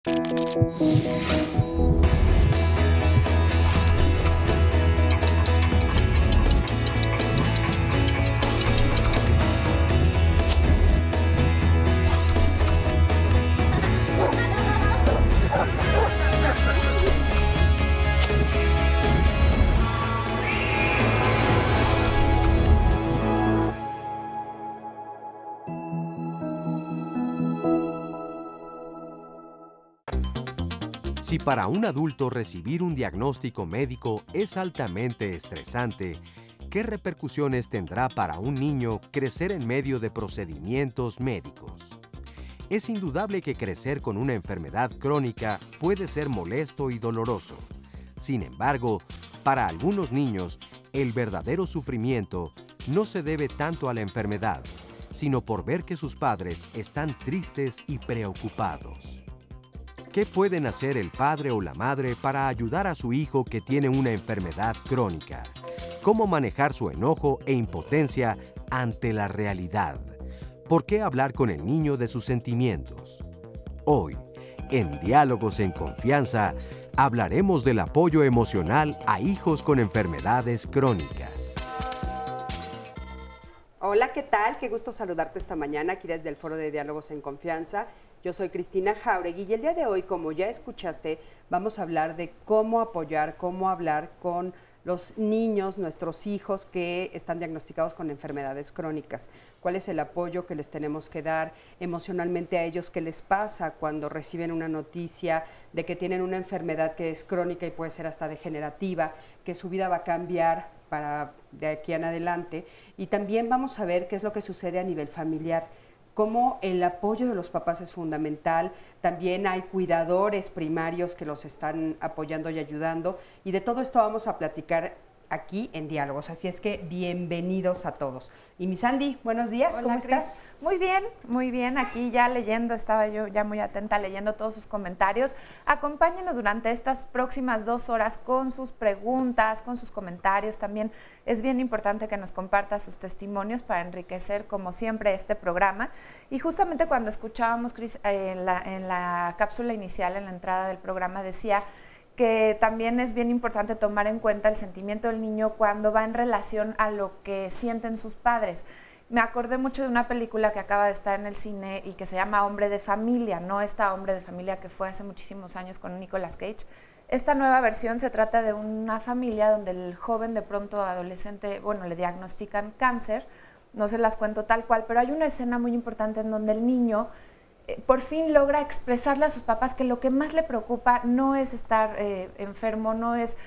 Si para un adulto recibir un diagnóstico médico es altamente estresante, ¿qué repercusiones tendrá para un niño crecer en medio de procedimientos médicos? Es indudable que crecer con una enfermedad crónica puede ser molesto y doloroso. Sin embargo, para algunos niños, el verdadero sufrimiento no se debe tanto a la enfermedad, sino por ver que sus padres están tristes y preocupados. ¿Qué pueden hacer el padre o la madre para ayudar a su hijo que tiene una enfermedad crónica? ¿Cómo manejar su enojo e impotencia ante la realidad? ¿Por qué hablar con el niño de sus sentimientos? Hoy, en Diálogos en Confianza, hablaremos del apoyo emocional a hijos con enfermedades crónicas. Hola, ¿qué tal? Qué gusto saludarte esta mañana aquí desde el Foro de Diálogos en Confianza. Yo soy Cristina Jauregui y el día de hoy, como ya escuchaste, vamos a hablar de cómo apoyar, cómo hablar con los niños, nuestros hijos que están diagnosticados con enfermedades crónicas. ¿Cuál es el apoyo que les tenemos que dar emocionalmente a ellos? ¿Qué les pasa cuando reciben una noticia de que tienen una enfermedad que es crónica y puede ser hasta degenerativa, que su vida va a cambiar de aquí en adelante? Y también vamos a ver qué es lo que sucede a nivel familiar, cómo el apoyo de los papás es fundamental. También hay cuidadores primarios que los están apoyando y ayudando, y de todo esto vamos a platicar aquí en Diálogos, así es que bienvenidos a todos. Y mi Sandy, buenos días. Hola, ¿Cómo Cris. estás? Muy bien, aquí ya leyendo, estaba yo ya muy atenta leyendo todos sus comentarios. Acompáñenos durante estas próximas 2 horas con sus preguntas, con sus comentarios. También es bien importante que nos comparta sus testimonios para enriquecer, como siempre, este programa. Y justamente cuando escuchábamos, Cris, en la cápsula inicial, en la entrada del programa, decía que también es bien importante tomar en cuenta el sentimiento del niño cuando va en relación a lo que sienten sus padres. Me acordé mucho de una película que acaba de estar en el cine y que se llama Hombre de Familia, no esta Hombre de Familia que fue hace muchísimos años con Nicolas Cage. Esta nueva versión se trata de una familia donde el joven, de pronto adolescente, bueno, le diagnostican cáncer, no se las cuento tal cual, pero hay una escena muy importante en donde el niño por fin logra expresarle a sus papás que lo que más le preocupa no es estar enfermo, no es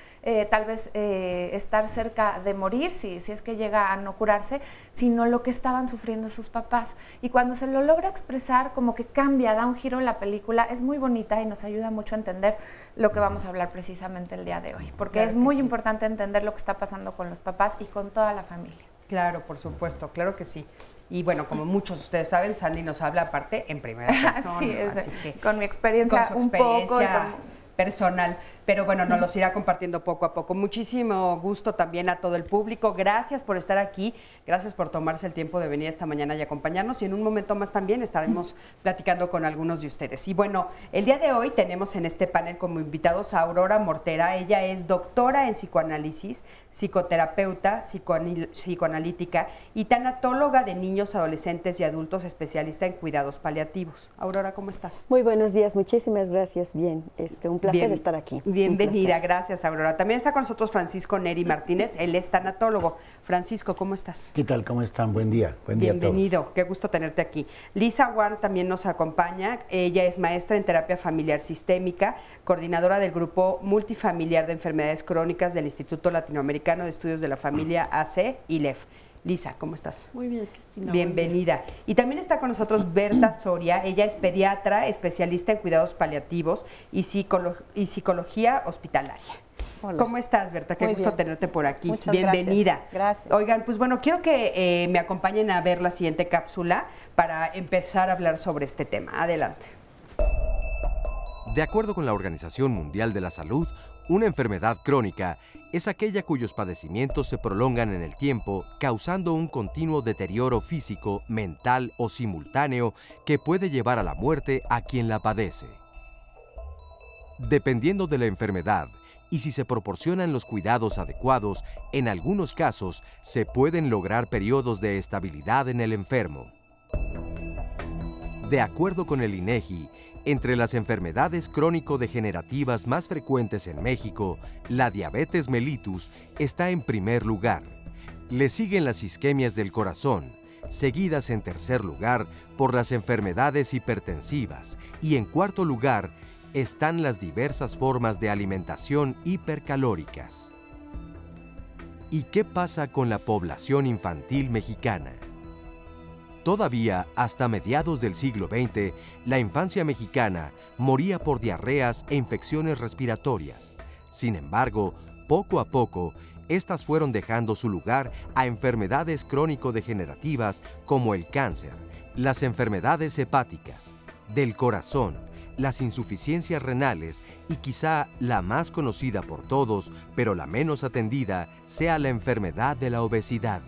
tal vez estar cerca de morir, si es que llega a no curarse, sino lo que estaban sufriendo sus papás. Y cuando se lo logra expresar, como que cambia, da un giro en la película, es muy bonita y nos ayuda mucho a entender lo que vamos a hablar precisamente el día de hoy, porque claro, es muy importante entender lo que está pasando con los papás y con toda la familia. Claro, por supuesto, claro que sí. Y bueno, como muchos de ustedes saben, Sandy nos habla aparte en primera persona. Sí, así es que, con mi experiencia, con su experiencia personal. Pero bueno, nos los irá compartiendo poco a poco. Muchísimo gusto también a todo el público. Gracias por estar aquí, gracias por tomarse el tiempo de venir esta mañana y acompañarnos. Y en un momento más también estaremos platicando con algunos de ustedes. Y bueno, el día de hoy tenemos en este panel como invitados a Aurora Mortera. Ella es doctora en psicoanálisis, psicoterapeuta, psicoanalítica y tanatóloga de niños, adolescentes y adultos, especialista en cuidados paliativos. Aurora, ¿cómo estás? Muy buenos días, muchísimas gracias. Bien, un placer estar aquí. Bienvenida, gracias, Aurora. También está con nosotros Francisco Neri Martínez, él es tanatólogo. Francisco, ¿cómo estás? ¿Qué tal? ¿Cómo están? Buen día. Buen día a todos. Bienvenido, qué gusto tenerte aquí. Lisa Wang también nos acompaña. Ella es maestra en terapia familiar sistémica, coordinadora del grupo multifamiliar de enfermedades crónicas del Instituto Latinoamericano de Estudios de la Familia, AC-ILEF. Lisa, ¿cómo estás? Muy bien, Cristina. Bienvenida. Y también está con nosotros Berta Soria. Ella es pediatra, especialista en cuidados paliativos y psicología hospitalaria. Hola. ¿Cómo estás, Berta? Qué gusto tenerte por aquí. Muchas Bienvenida. Gracias. Oigan, pues bueno, quiero que me acompañen a ver la siguiente cápsula para empezar a hablar sobre este tema. Adelante. De acuerdo con la Organización Mundial de la Salud, una enfermedad crónica es aquella cuyos padecimientos se prolongan en el tiempo, causando un continuo deterioro físico, mental o simultáneo que puede llevar a la muerte a quien la padece. Dependiendo de la enfermedad y si se proporcionan los cuidados adecuados, en algunos casos se pueden lograr periodos de estabilidad en el enfermo. De acuerdo con el INEGI, entre las enfermedades crónico-degenerativas más frecuentes en México, la diabetes mellitus está en primer lugar. Le siguen las isquemias del corazón, seguidas en tercer lugar por las enfermedades hipertensivas, y en cuarto lugar están las diversas formas de alimentación hipercalóricas. ¿Y qué pasa con la población infantil mexicana? Todavía, hasta mediados del siglo XX, la infancia mexicana moría por diarreas e infecciones respiratorias. Sin embargo, poco a poco, estas fueron dejando su lugar a enfermedades crónico-degenerativas como el cáncer, las enfermedades hepáticas, del corazón, las insuficiencias renales y quizá la más conocida por todos, pero la menos atendida, sea la enfermedad de la obesidad.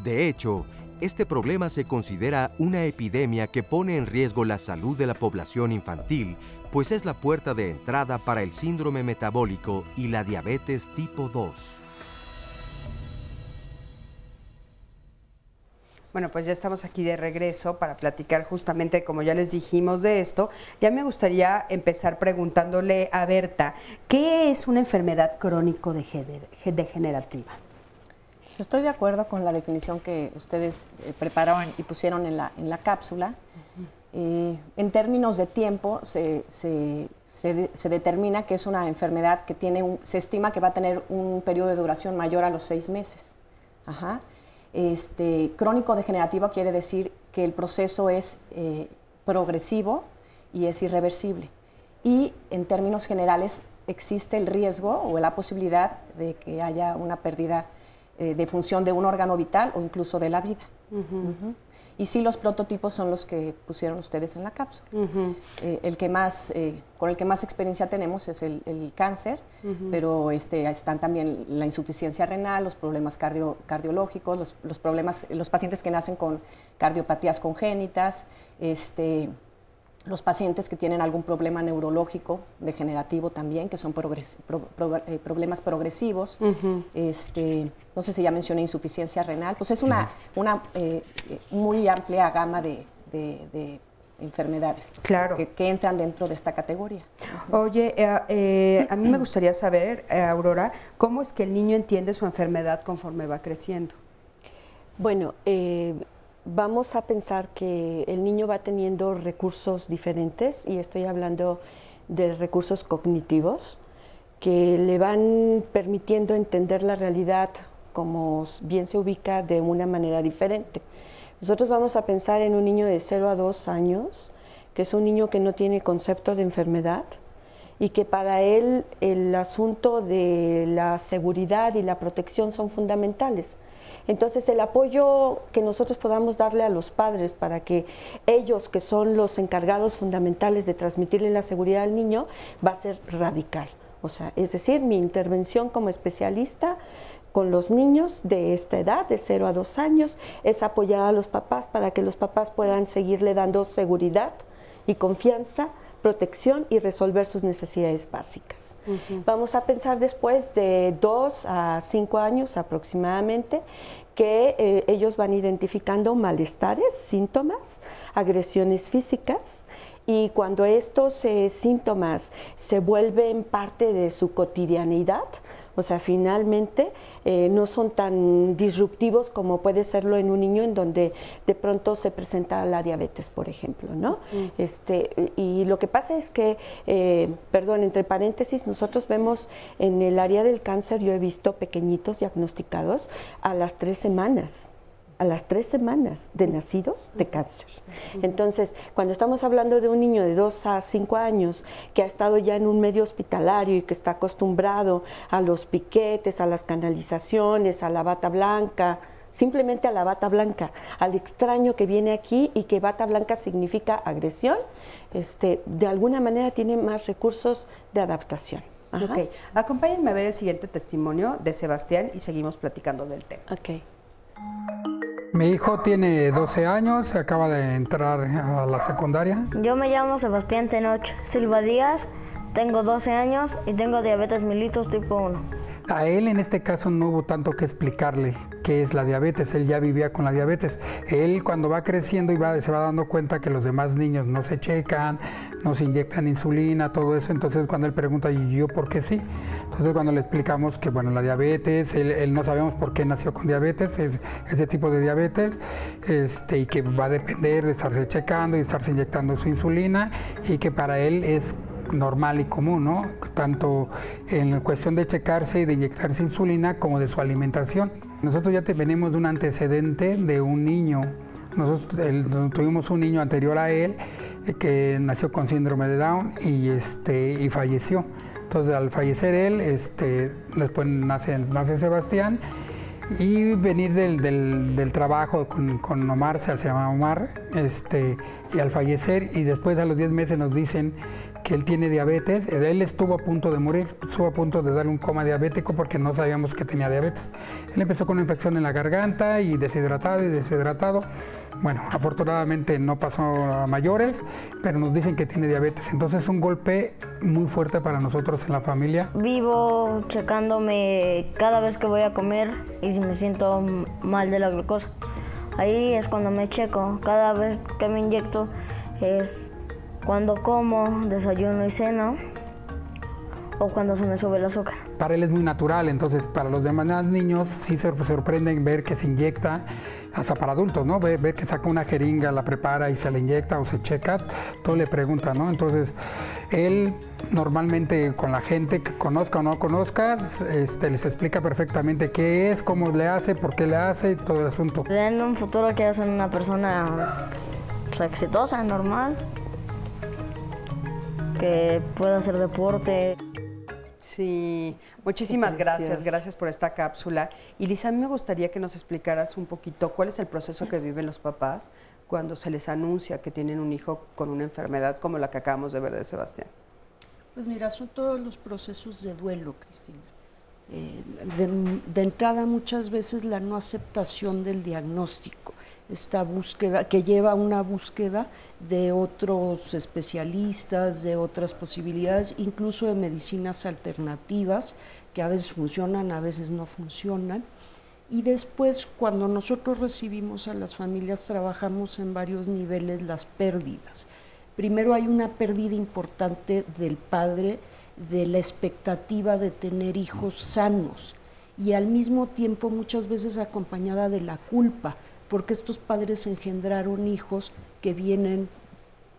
De hecho, este problema se considera una epidemia que pone en riesgo la salud de la población infantil, pues es la puerta de entrada para el síndrome metabólico y la diabetes tipo 2. Bueno, pues ya estamos aquí de regreso para platicar justamente, como ya les dijimos, de esto. Ya me gustaría empezar preguntándole a Berta, ¿qué es una enfermedad crónico-degenerativa? Estoy de acuerdo con la definición que ustedes prepararon y pusieron en la cápsula. En términos de tiempo, se determina que es una enfermedad que se estima que va a tener un periodo de duración mayor a los 6 meses. Ajá. Crónico degenerativo quiere decir que el proceso es progresivo y es irreversible. Y en términos generales existe el riesgo o la posibilidad de que haya una pérdida de función de un órgano vital o incluso de la vida. Y sí, los prototipos son los que pusieron ustedes en la cápsula. Con el que más experiencia tenemos es el cáncer, pero están también la insuficiencia renal, los problemas cardiológicos, los pacientes que nacen con cardiopatías congénitas, los pacientes que tienen algún problema neurológico degenerativo también, que son problemas progresivos. No sé si ya mencioné insuficiencia renal, pues es una muy amplia gama de enfermedades, claro, que entran dentro de esta categoría. Oye, a mí me gustaría saber, Aurora, ¿cómo es que el niño entiende su enfermedad conforme va creciendo? Bueno, vamos a pensar que el niño va teniendo recursos diferentes, y estoy hablando de recursos cognitivos que le van permitiendo entender la realidad como bien se ubica de una manera diferente. Nosotros vamos a pensar en un niño de 0 a 2 años, que es un niño que no tiene concepto de enfermedad y que para él el asunto de la seguridad y la protección son fundamentales. Entonces, el apoyo que nosotros podamos darle a los padres para que ellos, que son los encargados fundamentales de transmitirle la seguridad al niño, va a ser radical. O sea, es decir, mi intervención como especialista con los niños de esta edad, de 0 a 2 años, es apoyar a los papás para que los papás puedan seguirle dando seguridad y confianza, protección y resolver sus necesidades básicas. Vamos a pensar después de 2 a 5 años aproximadamente que ellos van identificando malestares, síntomas, agresiones físicas, y cuando estos síntomas se vuelven parte de su cotidianidad, o sea, finalmente no son tan disruptivos como puede serlo en un niño en donde de pronto se presenta la diabetes, por ejemplo, ¿no? Y lo que pasa es que, entre paréntesis, nosotros vemos en el área del cáncer, yo he visto pequeñitos diagnosticados a las 3 semanas. A las 3 semanas de nacidos de cáncer. Entonces, cuando estamos hablando de un niño de 2 a 5 años que ha estado ya en un medio hospitalario y que está acostumbrado a los piquetes, a las canalizaciones, a la bata blanca, simplemente a la bata blanca, al extraño que viene aquí y que bata blanca significa agresión, de alguna manera tiene más recursos de adaptación. Ok, acompáñenme a ver el siguiente testimonio de Sebastián y seguimos platicando del tema. Ok. Mi hijo tiene 12 años, acaba de entrar a la secundaria. Yo me llamo Sebastián Tenoch Silva Díaz, Tengo 12 años y tengo diabetes mellitus tipo 1. A él en este caso no hubo tanto que explicarle qué es la diabetes, él ya vivía con la diabetes. Él cuando va creciendo se va dando cuenta que los demás niños no se checan, no se inyectan insulina, todo eso. Entonces cuando él pregunta, ¿y yo por qué sí? Entonces cuando le explicamos que bueno, la diabetes, él no sabemos por qué nació con diabetes, es ese tipo de diabetes, y que va a depender de estarse checando y estarse inyectando su insulina, y que para él es normal y común, ¿no? Tanto en cuestión de checarse y de inyectarse insulina como de su alimentación. Nosotros ya venimos de un antecedente de un niño. Nosotros tuvimos un niño anterior a él que nació con síndrome de Down y falleció. Entonces al fallecer él, después nace Sebastián, y venir del trabajo con Omar, se llama Omar, y al fallecer, y después a los 10 meses nos dicen que él tiene diabetes. Él estuvo a punto de morir, estuvo a punto de darle un coma diabético porque no sabíamos que tenía diabetes. Él empezó con una infección en la garganta y deshidratado. Bueno, afortunadamente no pasó a mayores, pero nos dicen que tiene diabetes. Entonces es un golpe muy fuerte para nosotros en la familia. Vivo checándome cada vez que voy a comer y si me siento mal de la glucosa. Ahí es cuando me checo. Cada vez que me inyecto es cuando como, desayuno y ceno, o cuando se me sube el azúcar. Para él es muy natural, entonces para los demás niños sí se sorprenden ver que se inyecta, hasta para adultos, ¿no? Ver que saca una jeringa, la prepara y se la inyecta o se checa, todo le pregunta, ¿no? Entonces él normalmente con la gente que conozca o no conozca, les explica perfectamente qué es, cómo le hace, por qué le hace y todo el asunto. En un futuro quiero ser una persona exitosa, normal, que pueda hacer deporte. Sí, muchísimas gracias por esta cápsula. Y Lisa, a mí me gustaría que nos explicaras un poquito cuál es el proceso que viven los papás cuando se les anuncia que tienen un hijo con una enfermedad como la que acabamos de ver de Sebastián. Pues mira, son todos los procesos de duelo, Cristina. De entrada, muchas veces la no aceptación del diagnóstico, esta búsqueda que lleva a una búsqueda de otros especialistas, de otras posibilidades, incluso de medicinas alternativas que a veces funcionan, a veces no funcionan. Y después, cuando nosotros recibimos a las familias, trabajamos en varios niveles las pérdidas. Primero hay una pérdida importante del padre, de la expectativa de tener hijos sanos, y al mismo tiempo muchas veces acompañada de la culpa, porque estos padres engendraron hijos que vienen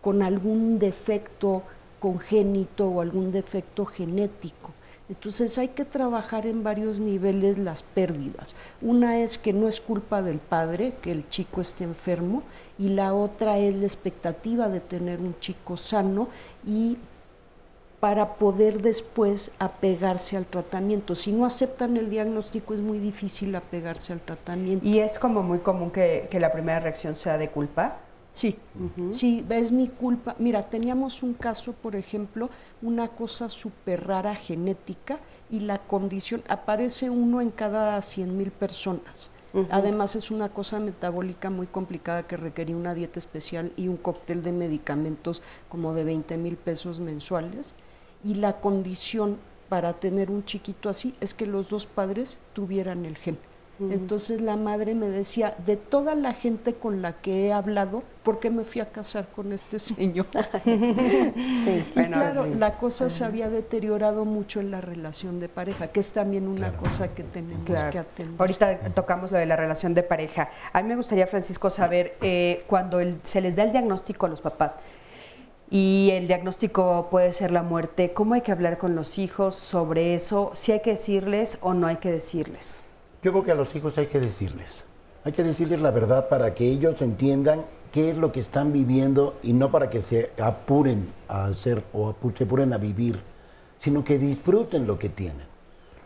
con algún defecto congénito o algún defecto genético. Entonces hay que trabajar en varios niveles las pérdidas. Una es que no es culpa del padre que el chico esté enfermo, y la otra es la expectativa de tener un chico sano y para poder después apegarse al tratamiento. Si no aceptan el diagnóstico es muy difícil apegarse al tratamiento. ¿Y es como muy común que la primera reacción sea de culpa? Sí, sí, es mi culpa. Mira, teníamos un caso, por ejemplo, una cosa súper rara genética, y la condición, aparece uno en cada 100,000 personas. Además es una cosa metabólica muy complicada que requería una dieta especial y un cóctel de medicamentos como de 20,000 pesos mensuales. Y la condición para tener un chiquito así es que los dos padres tuvieran el gen. Entonces la madre me decía, de toda la gente con la que he hablado, ¿por qué me fui a casar con este señor? Y claro, la cosa se había deteriorado mucho en la relación de pareja, que es también una cosa que tenemos que atender. Ahorita tocamos lo de la relación de pareja. A mí me gustaría, Francisco, saber, cuando se les da el diagnóstico a los papás, y el diagnóstico puede ser la muerte, ¿cómo hay que hablar con los hijos sobre eso? ¿Si hay que decirles o no hay que decirles? Yo creo que a los hijos hay que decirles la verdad para que ellos entiendan qué es lo que están viviendo, y no para que se apuren a hacer o se apuren a vivir, sino que disfruten lo que tienen.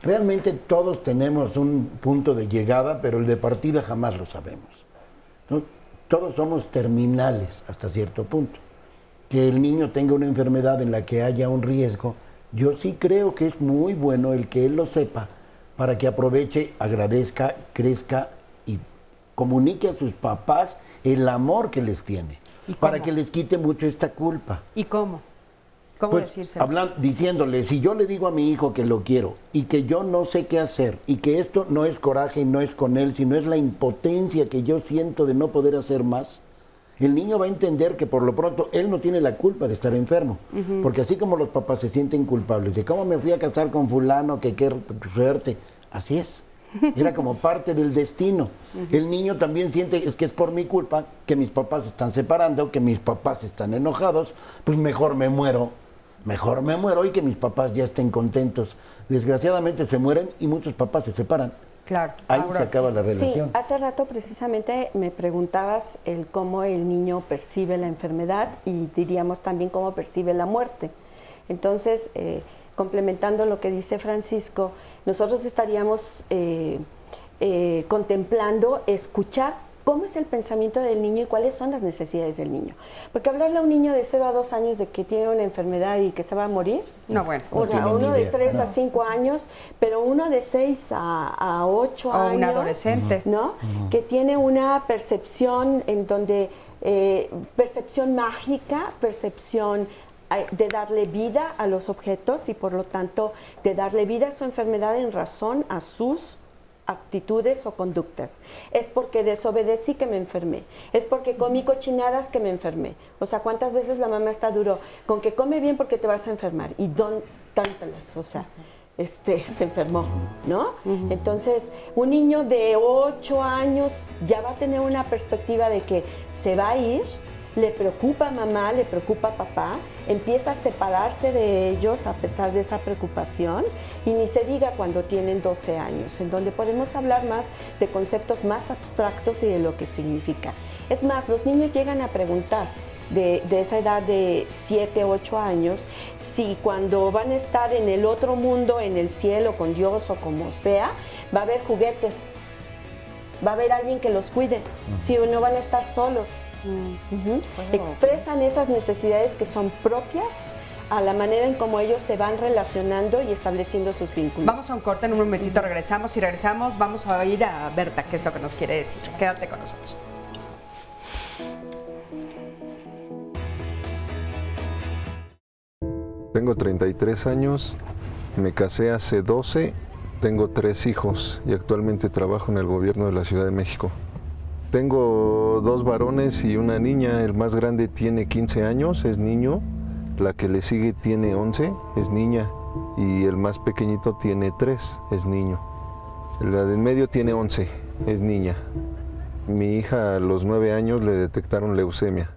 Realmente todos tenemos un punto de llegada, pero el de partida jamás lo sabemos, ¿no? Todos somos terminales hasta cierto punto. Que el niño tenga una enfermedad en la que haya un riesgo, yo sí creo que es muy bueno el que él lo sepa, para que aproveche, agradezca, crezca y comunique a sus papás el amor que les tiene, para que les quite mucho esta culpa. ¿Y cómo? ¿Cómo pues, decírselo? Diciéndole, si yo le digo a mi hijo que lo quiero y que yo no sé qué hacer y que esto no es coraje y no es con él, sino es la impotencia que yo siento de no poder hacer más, el niño va a entender que por lo pronto él no tiene la culpa de estar enfermo. Porque así como los papás se sienten culpables de cómo me fui a casar con fulano, que qué suerte, así es. Era como parte del destino. El niño también siente, es que es por mi culpa que mis papás se están separando, que mis papás están enojados, pues mejor me muero y que mis papás ya estén contentos. Desgraciadamente se mueren y muchos papás se separan. Claro. Ahí se acaba la relación. Sí, hace rato precisamente me preguntabas cómo el niño percibe la enfermedad y diríamos también cómo percibe la muerte. Entonces, complementando lo que dice Francisco, nosotros estaríamos contemplando escuchar cómo es el pensamiento del niño y cuáles son las necesidades del niño. Porque hablarle a un niño de 0 a 2 años de que tiene una enfermedad y que se va a morir, no, bueno. uno de 3 a 5 años, pero uno de 6 a 8 años. O un adolescente. ¿No? Que tiene una percepción en donde, percepción mágica, percepción de darle vida a los objetos y por lo tanto de darle vida a su enfermedad en razón a sus actitudes o conductas. Es porque desobedecí que me enfermé. Es porque comí cochinadas que me enfermé. O sea, ¿cuántas veces la mamá está duro? Con que come bien porque te vas a enfermar. Y tantas, o sea, se enfermó, ¿no? Entonces, un niño de 8 años ya va a tener una perspectiva de que se va a ir, le preocupa a mamá, le preocupa a papá, empieza a separarse de ellos a pesar de esa preocupación y ni se diga cuando tienen 12 años, en donde podemos hablar más de conceptos más abstractos y de lo que significa. Es más, los niños llegan a preguntar de esa edad de 7, 8 años, si cuando van a estar en el otro mundo, en el cielo, con Dios o como sea, va a haber juguetes, va a haber alguien que los cuide, si no van a estar solos. Expresan esas necesidades que son propias a la manera en cómo ellos se van relacionando y estableciendo sus vínculos. Vamos a un corte, en un momentito regresamos y regresamos vamos a oír a Berta, qué es lo que nos quiere decir. Quédate con nosotros. Tengo 33 años, me casé hace 12, tengo 3 hijos y actualmente trabajo en el gobierno de la Ciudad de México. Tengo 2 varones y una niña, el más grande tiene 15 años, es niño, la que le sigue tiene 11, es niña, y el más pequeñito tiene 3, es niño. La de en medio tiene 11, es niña. Mi hija a los 9 años le detectaron leucemia.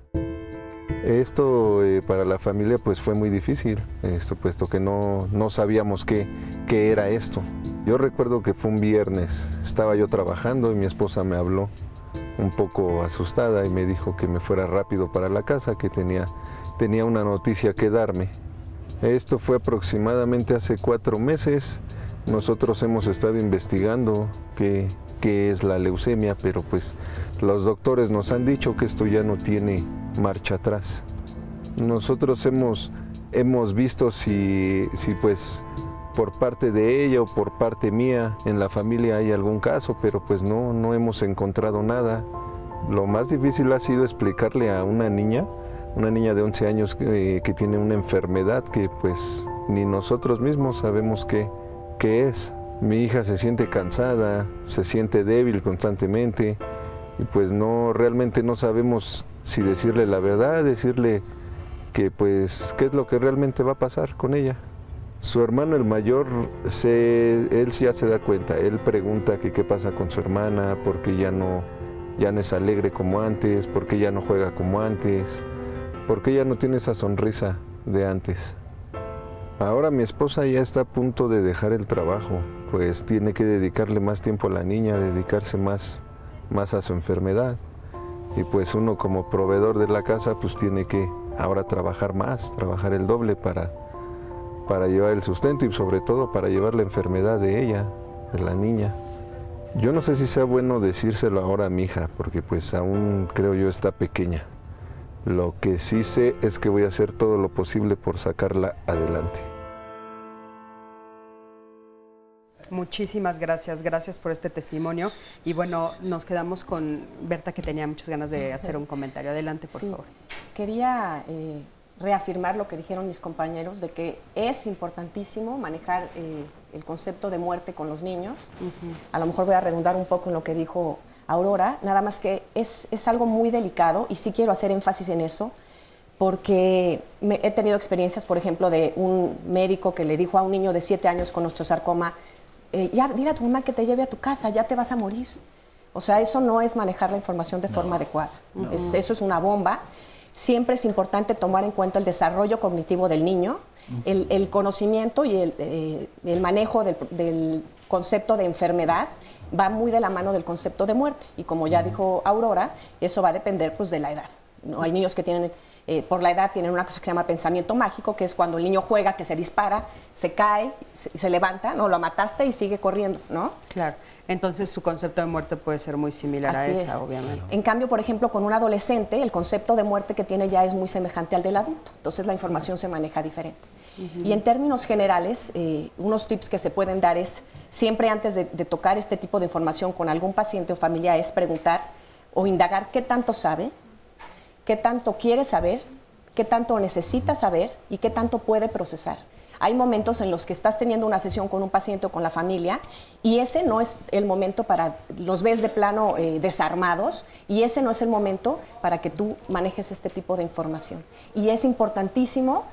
Esto para la familia pues fue muy difícil, puesto que no sabíamos qué era esto. Yo recuerdo que fue un viernes, estaba yo trabajando y mi esposa me habló un poco asustada y me dijo que me fuera rápido para la casa, que tenía una noticia que darme. Esto fue aproximadamente hace 4 meses. Nosotros hemos estado investigando qué es la leucemia, pero pues los doctores nos han dicho que esto ya no tiene marcha atrás. Nosotros hemos visto si pues por parte de ella o por parte mía en la familia hay algún caso, pero pues no hemos encontrado nada. Lo más difícil ha sido explicarle a una niña de 11 años que tiene una enfermedad que pues ni nosotros mismos sabemos qué es. Mi hija se siente cansada, se siente débil constantemente y pues realmente no sabemos si decirle la verdad, decirle que pues qué es lo que realmente va a pasar con ella. Su hermano el mayor, él ya se da cuenta, él pregunta que qué pasa con su hermana, por qué ya no es alegre como antes, por qué ya no juega como antes, por qué ya no tiene esa sonrisa de antes. Ahora mi esposa ya está a punto de dejar el trabajo, pues tiene que dedicarle más tiempo a la niña, dedicarse más a su enfermedad. Y pues uno como proveedor de la casa pues tiene que ahora trabajar más, trabajar el doble para llevar el sustento y sobre todo para llevar la enfermedad de ella, de la niña. Yo no sé si sea bueno decírselo ahora a mi hija, porque pues aún creo yo está pequeña. Lo que sí sé es que voy a hacer todo lo posible por sacarla adelante. Muchísimas gracias, gracias por este testimonio. Y bueno, nos quedamos con Berta, que tenía muchas ganas de hacer un comentario. Adelante, por favor. Quería reafirmar lo que dijeron mis compañeros, de que es importantísimo manejar el concepto de muerte con los niños. A lo mejor voy a redundar un poco en lo que dijo Aurora, nada más que es algo muy delicado y sí quiero hacer énfasis en eso, porque he tenido experiencias, por ejemplo, de un médico que le dijo a un niño de 7 años con osteosarcoma, ya dile a tu mamá que te lleve a tu casa, ya te vas a morir. O sea, eso no es manejar la información de forma adecuada. Eso es una bomba. Siempre es importante tomar en cuenta el desarrollo cognitivo del niño, el conocimiento y el manejo del concepto de enfermedad va muy de la mano del concepto de muerte. Y como ya dijo Aurora, eso va a depender pues, de la edad, ¿no? Hay niños que tienen, por la edad, tienen una cosa que se llama pensamiento mágico, que es cuando el niño juega, que se dispara, se cae, se levanta, no lo mataste y sigue corriendo, ¿no? Claro. Entonces su concepto de muerte puede ser muy similar a esa, obviamente. En cambio, por ejemplo, con un adolescente, el concepto de muerte que tiene ya es muy semejante al del adulto. Entonces la información se maneja diferente. Y en términos generales, unos tips que se pueden dar es, siempre antes de tocar este tipo de información con algún paciente o familia, es preguntar o indagar qué tanto sabe, qué tanto quiere saber, qué tanto necesita saber y qué tanto puede procesar. Hay momentos en los que estás teniendo una sesión con un paciente o con la familia y ese no es el momento para, los ves de plano desarmados y ese no es el momento para que tú manejes este tipo de información. Y es importantísimo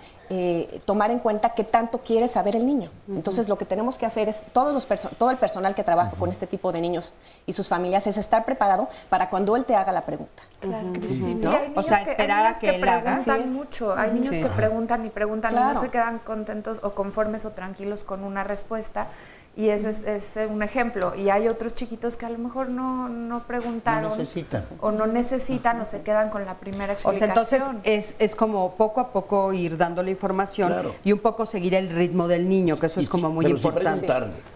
tomar en cuenta qué tanto quiere saber el niño. Entonces lo que tenemos que hacer es, todo el personal que trabaja con este tipo de niños y sus familias es estar preparado para cuando él te haga la pregunta. Claro, Cristina. ¿No? O sea, esperar a que él haga. Preguntan mucho. Hay niños que preguntan y preguntan y Claro. no se quedan contentos o conformes o tranquilos con una respuesta. Y ese es un ejemplo. Y hay otros chiquitos que a lo mejor no preguntaron. No necesitan. O no necesitan o se quedan con la primera explicación. O sea, entonces es como poco a poco ir dándole información y un poco seguir el ritmo del niño, que eso es como muy importante.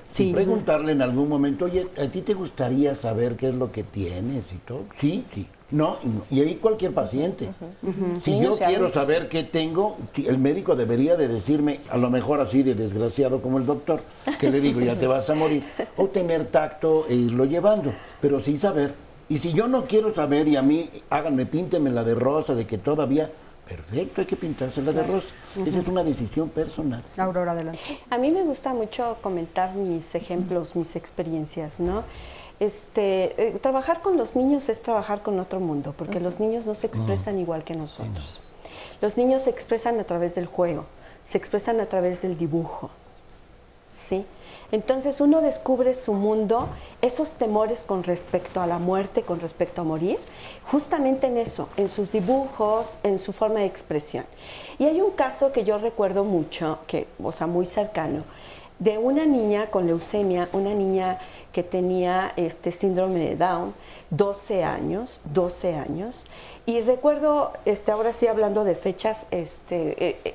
Sí preguntarle en algún momento, oye, ¿a ti te gustaría saber qué es lo que tienes y todo? Sí. No, y ahí cualquier paciente. Si yo quiero saber qué tengo, el médico debería de decirme, a lo mejor así de desgraciado como el doctor, que le digo, ya te vas a morir, o tener tacto e irlo llevando, pero sí saber. Y si yo no quiero saber y a mí, píntenme la de rosa, de que todavía, perfecto, hay que pintársela de rosa. Esa es una decisión personal. Aurora, adelante. A mí me gusta mucho comentar mis ejemplos, mis experiencias, ¿no? Trabajar con los niños es trabajar con otro mundo, porque los niños no se expresan igual que nosotros. Los niños se expresan a través del juego, se expresan a través del dibujo, ¿sí? Entonces uno descubre su mundo, esos temores con respecto a la muerte, con respecto a morir, justamente en eso, en sus dibujos, en su forma de expresión. Y hay un caso que yo recuerdo mucho, muy cercano, de una niña con leucemia, una niña que tenía síndrome de Down, 12 años, y recuerdo, ahora sí hablando de fechas,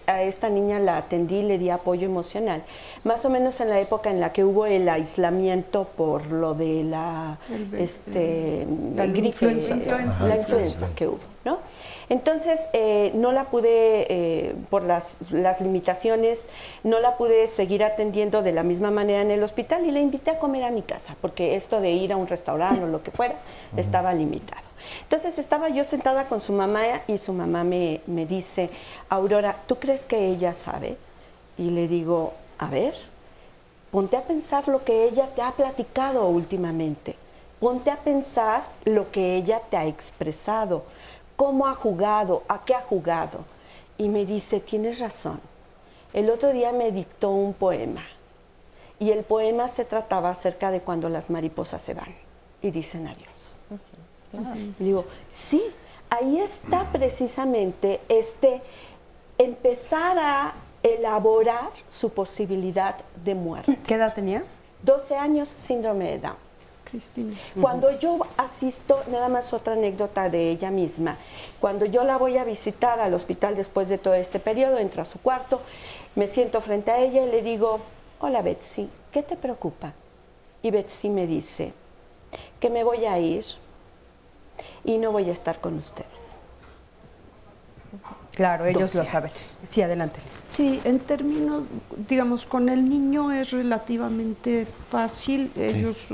a esta niña la atendí, le di apoyo emocional, más o menos en la época en la que hubo el aislamiento por lo de la influenza que hubo, ¿no? Entonces, no la pude, por las limitaciones, no la pude seguir atendiendo de la misma manera en el hospital y la invité a comer a mi casa, porque esto de ir a un restaurante o lo que fuera, estaba limitado. Entonces, estaba yo sentada con su mamá y su mamá me dice, Aurora, ¿tú crees que ella sabe? Y le digo, a ver, ponte a pensar lo que ella te ha platicado últimamente, ponte a pensar lo que ella te ha expresado, cómo ha jugado, a qué ha jugado. Y me dice, tienes razón. El otro día me dictó un poema. Y el poema se trataba acerca de cuando las mariposas se van y dicen adiós. Y digo, sí, ahí está precisamente empezar a elaborar su posibilidad de muerte. ¿Qué edad tenía? 12 años, síndrome de Down. Cristina. Cuando yo asisto, nada más otra anécdota de ella misma, cuando yo la voy a visitar al hospital después de todo este periodo, entro a su cuarto, me siento frente a ella y le digo, hola Betsy, ¿qué te preocupa? Y Betsy me dice, que me voy a ir y no voy a estar con ustedes. Claro, ellos lo saben. Sí, adelante. Sí, en términos, digamos, con el niño es relativamente fácil. Ellos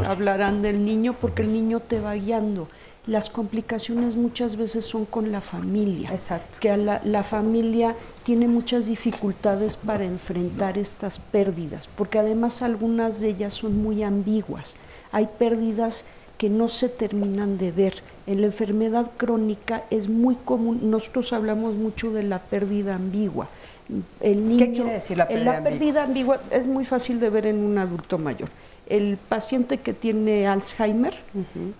hablarán del niño porque el niño te va guiando. las complicaciones muchas veces son con la familia. Exacto. Que la familia tiene muchas dificultades para enfrentar estas pérdidas, porque además algunas de ellas son muy ambiguas. Hay pérdidas que no se terminan de ver. En la enfermedad crónica es muy común, nosotros hablamos mucho de la pérdida ambigua. El niño, ¿qué quiere decir la pérdida ambigua? La pérdida ambigua es muy fácil de ver en un adulto mayor. El paciente que tiene Alzheimer,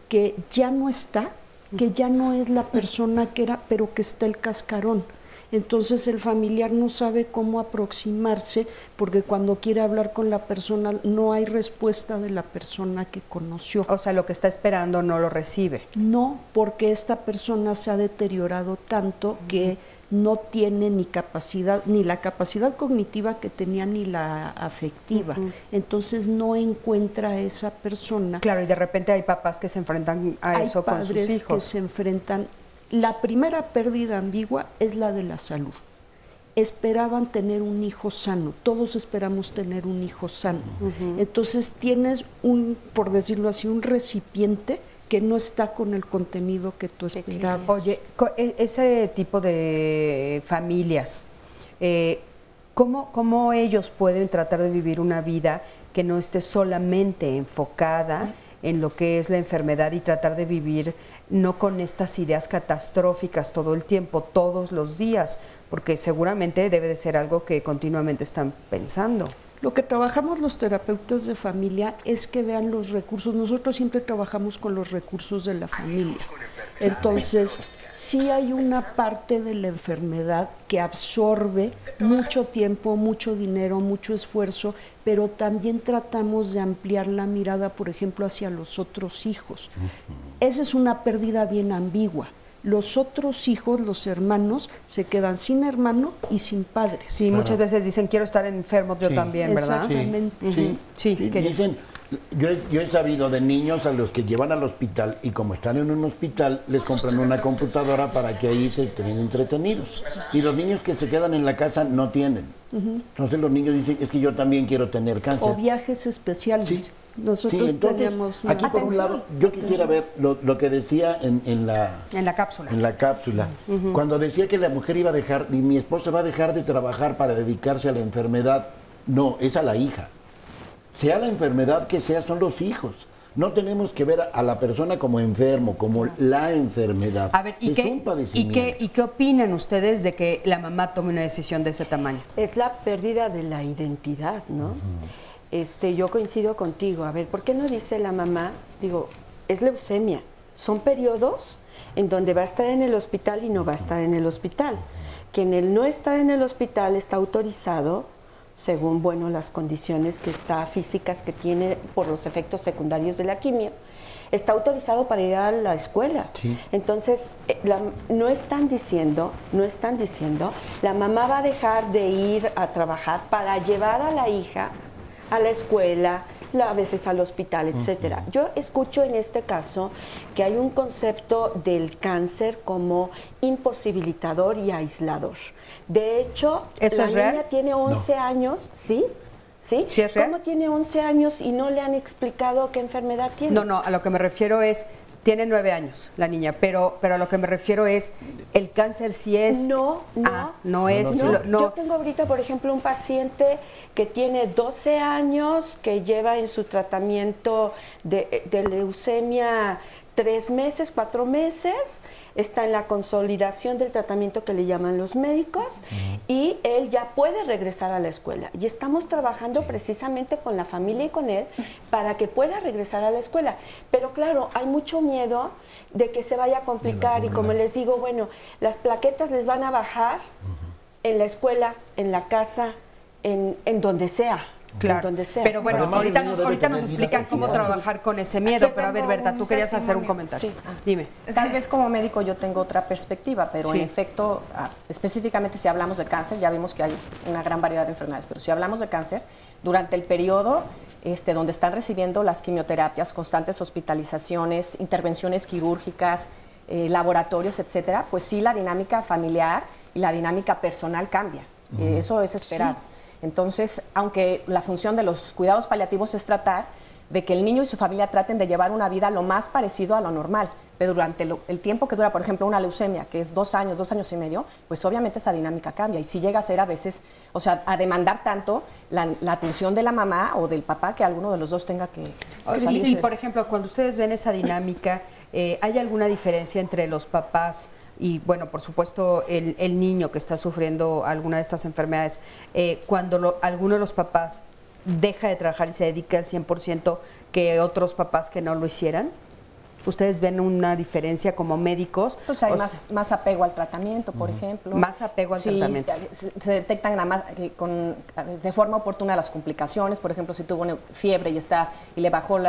que ya no está, que ya no es la persona que era, pero que está el cascarón. Entonces el familiar no sabe cómo aproximarse, porque cuando quiere hablar con la persona no hay respuesta de la persona que conoció. O sea, lo que está esperando no lo recibe. No, porque esta persona se ha deteriorado tanto que no tiene ni capacidad, ni la capacidad cognitiva que tenía, ni la afectiva. Entonces no encuentra a esa persona. Claro, y de repente hay papás que se enfrentan a eso con sus hijos. Hay padres que se enfrentan. La primera pérdida ambigua es la de la salud. Esperaban tener un hijo sano, todos esperamos tener un hijo sano. Entonces tienes por decirlo así, un recipiente que no está con el contenido que tú esperabas. Oye, ese tipo de familias, ¿cómo ellos pueden tratar de vivir una vida que no esté solamente enfocada en lo que es la enfermedad y tratar de vivir no con estas ideas catastróficas todo el tiempo, todos los días? Porque seguramente debe de ser algo que continuamente están pensando. Lo que trabajamos los terapeutas de familia es que vean los recursos. Nosotros siempre trabajamos con los recursos de la familia. Entonces, sí hay una parte de la enfermedad que absorbe mucho tiempo, mucho dinero, mucho esfuerzo, pero también tratamos de ampliar la mirada, por ejemplo, hacia los otros hijos. Esa es una pérdida bien ambigua. Los otros hijos, los hermanos, se quedan sin hermano y sin padres. Sí, claro. Muchas veces dicen, quiero estar enfermo yo también, ¿verdad? Exactamente. Sí, dicen, yo he sabido de niños a los que llevan al hospital y como están en un hospital, les compran una computadora para que ahí se estén entretenidos. Y los niños que se quedan en la casa no tienen. Entonces los niños dicen, es que yo también quiero tener cáncer. O viajes especiales. Sí. Nosotros entonces, teníamos aquí por un lado, yo quisiera ver lo que decía en la cápsula. En la cápsula. Cuando decía que la mujer iba a dejar, y mi esposa va a dejar de trabajar para dedicarse a la enfermedad. No, es a la hija. Sea la enfermedad que sea, son los hijos. No tenemos que ver a la persona como enfermo, como la enfermedad. A ver, es un padecimiento. ¿Y qué opinan ustedes de que la mamá tome una decisión de ese tamaño? Es la pérdida de la identidad, ¿no? Yo coincido contigo. A ver, ¿por qué no dice la mamá? Digo, es leucemia. Son periodos en donde va a estar en el hospital y no va a estar en el hospital. Que en el no estar en el hospital está autorizado, según, las condiciones físicas que tiene por los efectos secundarios de la quimio, está autorizado para ir a la escuela. Sí. Entonces, no están diciendo, la mamá va a dejar de ir a trabajar para llevar a la hija a la escuela, a veces al hospital, etcétera. Yo escucho en este caso que hay un concepto del cáncer como imposibilitador y aislador. De hecho, la niña tiene 11 años, ¿sí? ¿Sí? ¿Sí es real? ¿Cómo tiene 11 años y no le han explicado qué enfermedad tiene? No, a lo que me refiero es, tiene 9 años la niña, pero a lo que me refiero es, el cáncer sí es... No. Yo tengo ahorita, por ejemplo, un paciente que tiene 12 años, que lleva en su tratamiento de leucemia 3 meses, 4 meses, está en la consolidación del tratamiento que le llaman los médicos y él ya puede regresar a la escuela. Y estamos trabajando precisamente con la familia y con él para que pueda regresar a la escuela. Pero claro, hay mucho miedo de que se vaya a complicar y como les digo, las plaquetas les van a bajar en la escuela, en la casa, en donde sea. Claro, donde sea. Pero ahorita nos explican cómo trabajar con ese miedo, pero a ver, Berta, tú querías hacer un comentario. Sí. Dime. Tal vez como médico yo tengo otra perspectiva, pero en efecto, específicamente si hablamos de cáncer, ya vimos que hay una gran variedad de enfermedades, pero si hablamos de cáncer, durante el periodo donde están recibiendo las quimioterapias, constantes hospitalizaciones, intervenciones quirúrgicas, laboratorios, etcétera, pues sí la dinámica familiar y la dinámica personal cambia. Eso es esperado. Sí. Entonces, aunque la función de los cuidados paliativos es tratar de que el niño y su familia traten de llevar una vida lo más parecido a lo normal, pero durante el tiempo que dura, por ejemplo, una leucemia, que es 2 años, 2 años y medio, pues obviamente esa dinámica cambia. Y si llega a ser a veces, o sea, a demandar tanto la atención de la mamá o del papá que alguno de los dos tenga que salirse. Y, por ejemplo, cuando ustedes ven esa dinámica, ¿hay alguna diferencia entre los papás y, bueno, por supuesto, el niño que está sufriendo alguna de estas enfermedades? Cuando alguno de los papás deja de trabajar y se dedica al 100%, que otros papás que no lo hicieran. ¿Ustedes ven una diferencia como médicos? Pues hay más apego al tratamiento, por ejemplo. Más apego al tratamiento. Se detectan de forma oportuna las complicaciones. Por ejemplo, si tuvo fiebre y le bajaron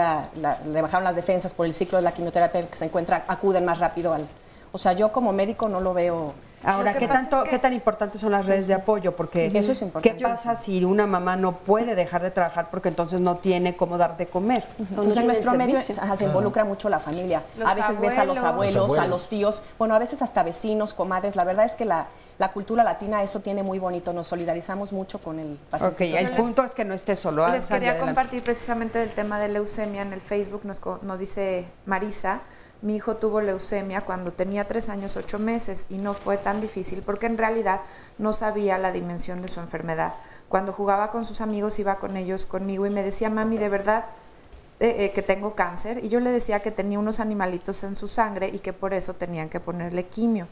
las defensas por el ciclo de la quimioterapia que se encuentra, acuden más rápido al... O sea, yo como médico no lo veo... Ahora, ¿qué tan importantes son las redes de apoyo? Porque eso es importante. ¿qué pasa si una mamá no puede dejar de trabajar porque entonces no tiene cómo dar de comer? Entonces, en nuestro medio se involucra mucho la familia. A veces ves a los abuelos, a los tíos, bueno, a veces hasta vecinos, comadres. La verdad es que la cultura latina eso tiene muy bonito. Nos solidarizamos mucho con el paciente. Ok, el punto es que no esté solo. Les quería compartir precisamente del tema de leucemia. En el Facebook nos dice Marisa: mi hijo tuvo leucemia cuando tenía 3 años, 8 meses y no fue tan difícil porque en realidad no sabía la dimensión de su enfermedad. Cuando jugaba con sus amigos iba con ellos conmigo y me decía: mami, ¿de verdad que tengo cáncer? Y yo le decía que tenía unos animalitos en su sangre y que por eso tenían que ponerle quimio.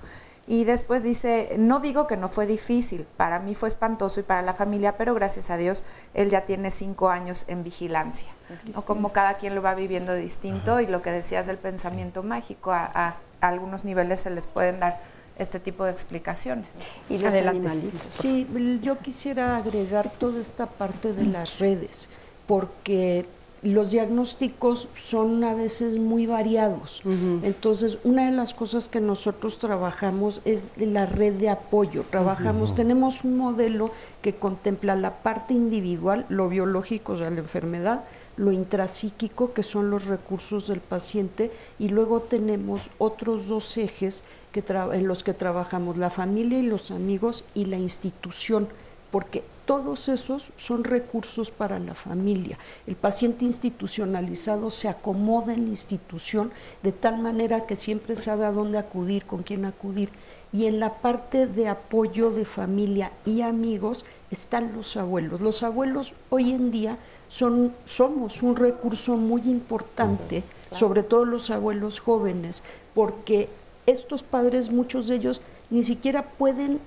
Y después dice: no digo que no fue difícil, para mí fue espantoso y para la familia, pero gracias a Dios él ya tiene 5 años en vigilancia. ¿No? Como cada quien lo va viviendo distinto. Y lo que decías del pensamiento mágico, a algunos niveles se les pueden dar este tipo de explicaciones. Y los animalitos. Sí, yo quisiera agregar toda esta parte de las redes, porque los diagnósticos son a veces muy variados. Entonces, una de las cosas que nosotros trabajamos es la red de apoyo. Tenemos un modelo que contempla la parte individual, lo biológico, o sea, la enfermedad, lo intrapsíquico, que son los recursos del paciente, y luego tenemos otros 2 ejes en los que trabajamos: la familia y los amigos y la institución, porque todos esos son recursos para la familia. El paciente institucionalizado se acomoda en la institución de tal manera que siempre sabe a dónde acudir, con quién acudir. Y en la parte de apoyo de familia y amigos están los abuelos. Los abuelos hoy en día somos un recurso muy importante, sobre todo los abuelos jóvenes, porque estos padres, muchos de ellos, ni siquiera pueden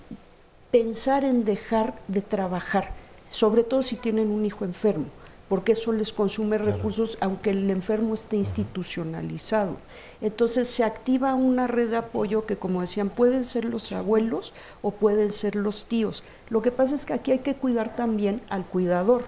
pensar en dejar de trabajar, sobre todo si tienen un hijo enfermo, porque eso les consume recursos, aunque el enfermo esté institucionalizado. Entonces se activa una red de apoyo que, como decían, pueden ser los abuelos o pueden ser los tíos. Lo que pasa es que aquí hay que cuidar también al cuidador.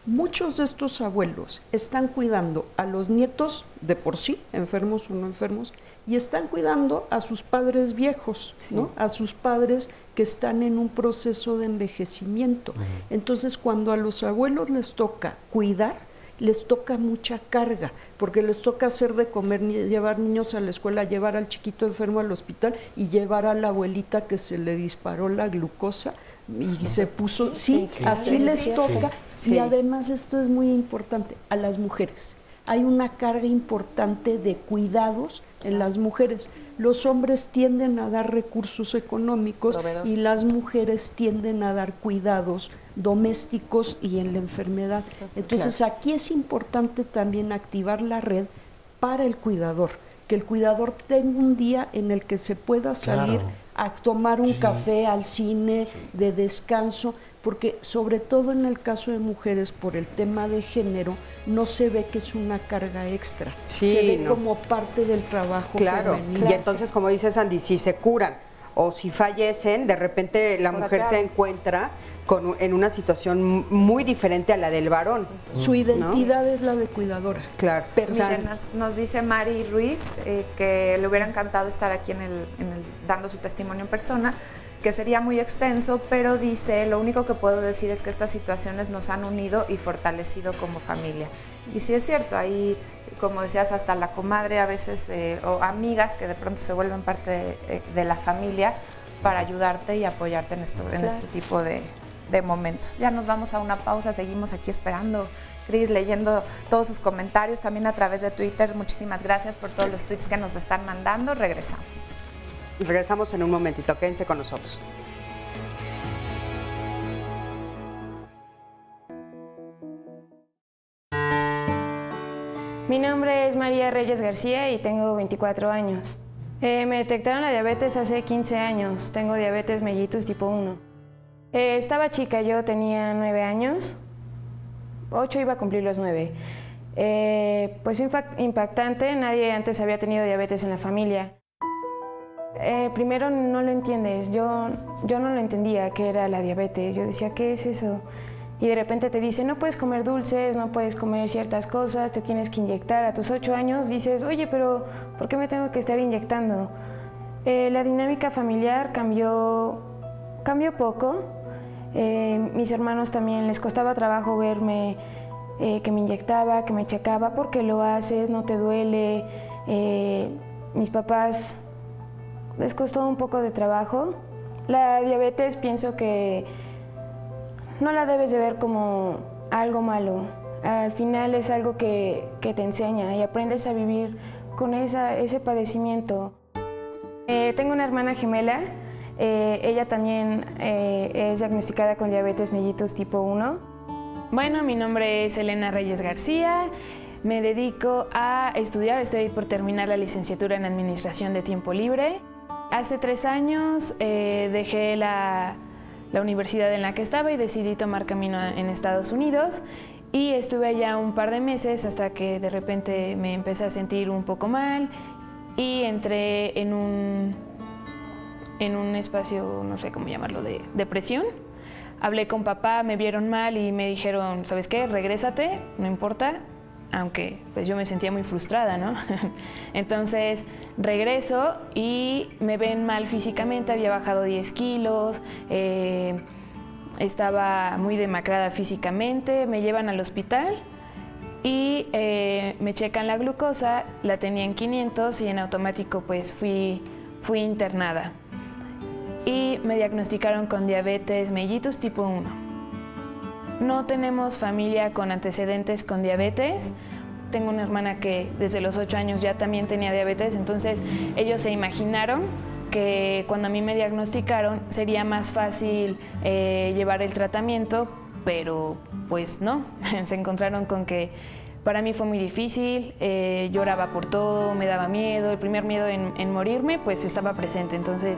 Muchos de estos abuelos están cuidando a los nietos de por sí, enfermos o no enfermos, y están cuidando a sus padres viejos, ¿no? A sus padres que están en un proceso de envejecimiento. Entonces, cuando a los abuelos les toca cuidar, les toca mucha carga, porque les toca hacer de comer, llevar niños a la escuela, llevar al chiquito enfermo al hospital y llevar a la abuelita que se le disparó la glucosa y se puso, así les toca. Y además, esto es muy importante, a las mujeres. Hay una carga importante de cuidados en las mujeres. Los hombres tienden a dar recursos económicos y las mujeres tienden a dar cuidados domésticos y en la enfermedad. Entonces, aquí es importante también activar la red para el cuidador, que el cuidador tenga un día en el que se pueda salir a tomar un café, al cine, de descanso, porque sobre todo en el caso de mujeres, por el tema de género, no se ve que es una carga extra, se ve como parte del trabajo femenino. Y entonces, como dice Sandy, si se curan o si fallecen, de repente la mujer se encuentra en una situación muy diferente a la del varón. Su identidad es la de cuidadora. Claro. Nos dice Mari Ruiz que le hubiera encantado estar aquí dando su testimonio en persona, que sería muy extenso, pero dice: lo único que puedo decir es que estas situaciones nos han unido y fortalecido como familia. Y sí es cierto, ahí, como decías, hasta la comadre a veces, o amigas que de pronto se vuelven parte de la familia para ayudarte y apoyarte en este tipo de momentos. Ya nos vamos a una pausa, seguimos aquí esperando Cris, leyendo todos sus comentarios, también a través de Twitter. Muchísimas gracias por todos los tweets que nos están mandando. Regresamos. Regresamos en un momentito, quédense con nosotros. Mi nombre es María Reyes García y tengo 24 años. Me detectaron la diabetes hace 15 años. Tengo diabetes mellitus tipo 1. Estaba chica, yo tenía 9 años. 8 iba a cumplir los 9. Pues fue impactante, nadie antes había tenido diabetes en la familia. Primero no lo entiendes, yo no lo entendía qué era la diabetes. Yo decía, ¿qué es eso? Y de repente te dicen, no puedes comer dulces, no puedes comer ciertas cosas, te tienes que inyectar. A tus 8 años dices, oye, pero ¿por qué me tengo que estar inyectando? La dinámica familiar cambió poco. Mis hermanos también les costaba trabajo verme, que me inyectaba, que me checaba, porque lo haces, no te duele. Mis papás les costó un poco de trabajo. La diabetes pienso que no la debes de ver como algo malo. Al final es algo que te enseña y aprendes a vivir con ese padecimiento. Tengo una hermana gemela. Ella también es diagnosticada con diabetes mellitus tipo 1. Bueno, mi nombre es Elena Reyes García. Me dedico a estudiar, estoy por terminar la licenciatura en Administración de Tiempo Libre. Hace 3 años dejé la universidad en la que estaba y decidí tomar camino en Estados Unidos y estuve allá un par de meses hasta que de repente me empecé a sentir un poco mal y entré en un espacio, no sé cómo llamarlo, de depresión. Hablé con papá, me vieron mal y me dijeron, ¿sabes qué? Regrésate, no importa, aunque pues yo me sentía muy frustrada, ¿no? Entonces regreso y me ven mal físicamente, había bajado 10 kilos, estaba muy demacrada físicamente, me llevan al hospital y me checan la glucosa, la tenía en 500 y en automático pues fui internada. Y me diagnosticaron con diabetes mellitus tipo 1. No tenemos familia con antecedentes con diabetes. Tengo una hermana que desde los 8 años ya también tenía diabetes, entonces ellos se imaginaron que cuando a mí me diagnosticaron sería más fácil llevar el tratamiento, pero pues no, se encontraron con que para mí fue muy difícil, lloraba por todo, me daba miedo, el primer miedo en morirme pues estaba presente, entonces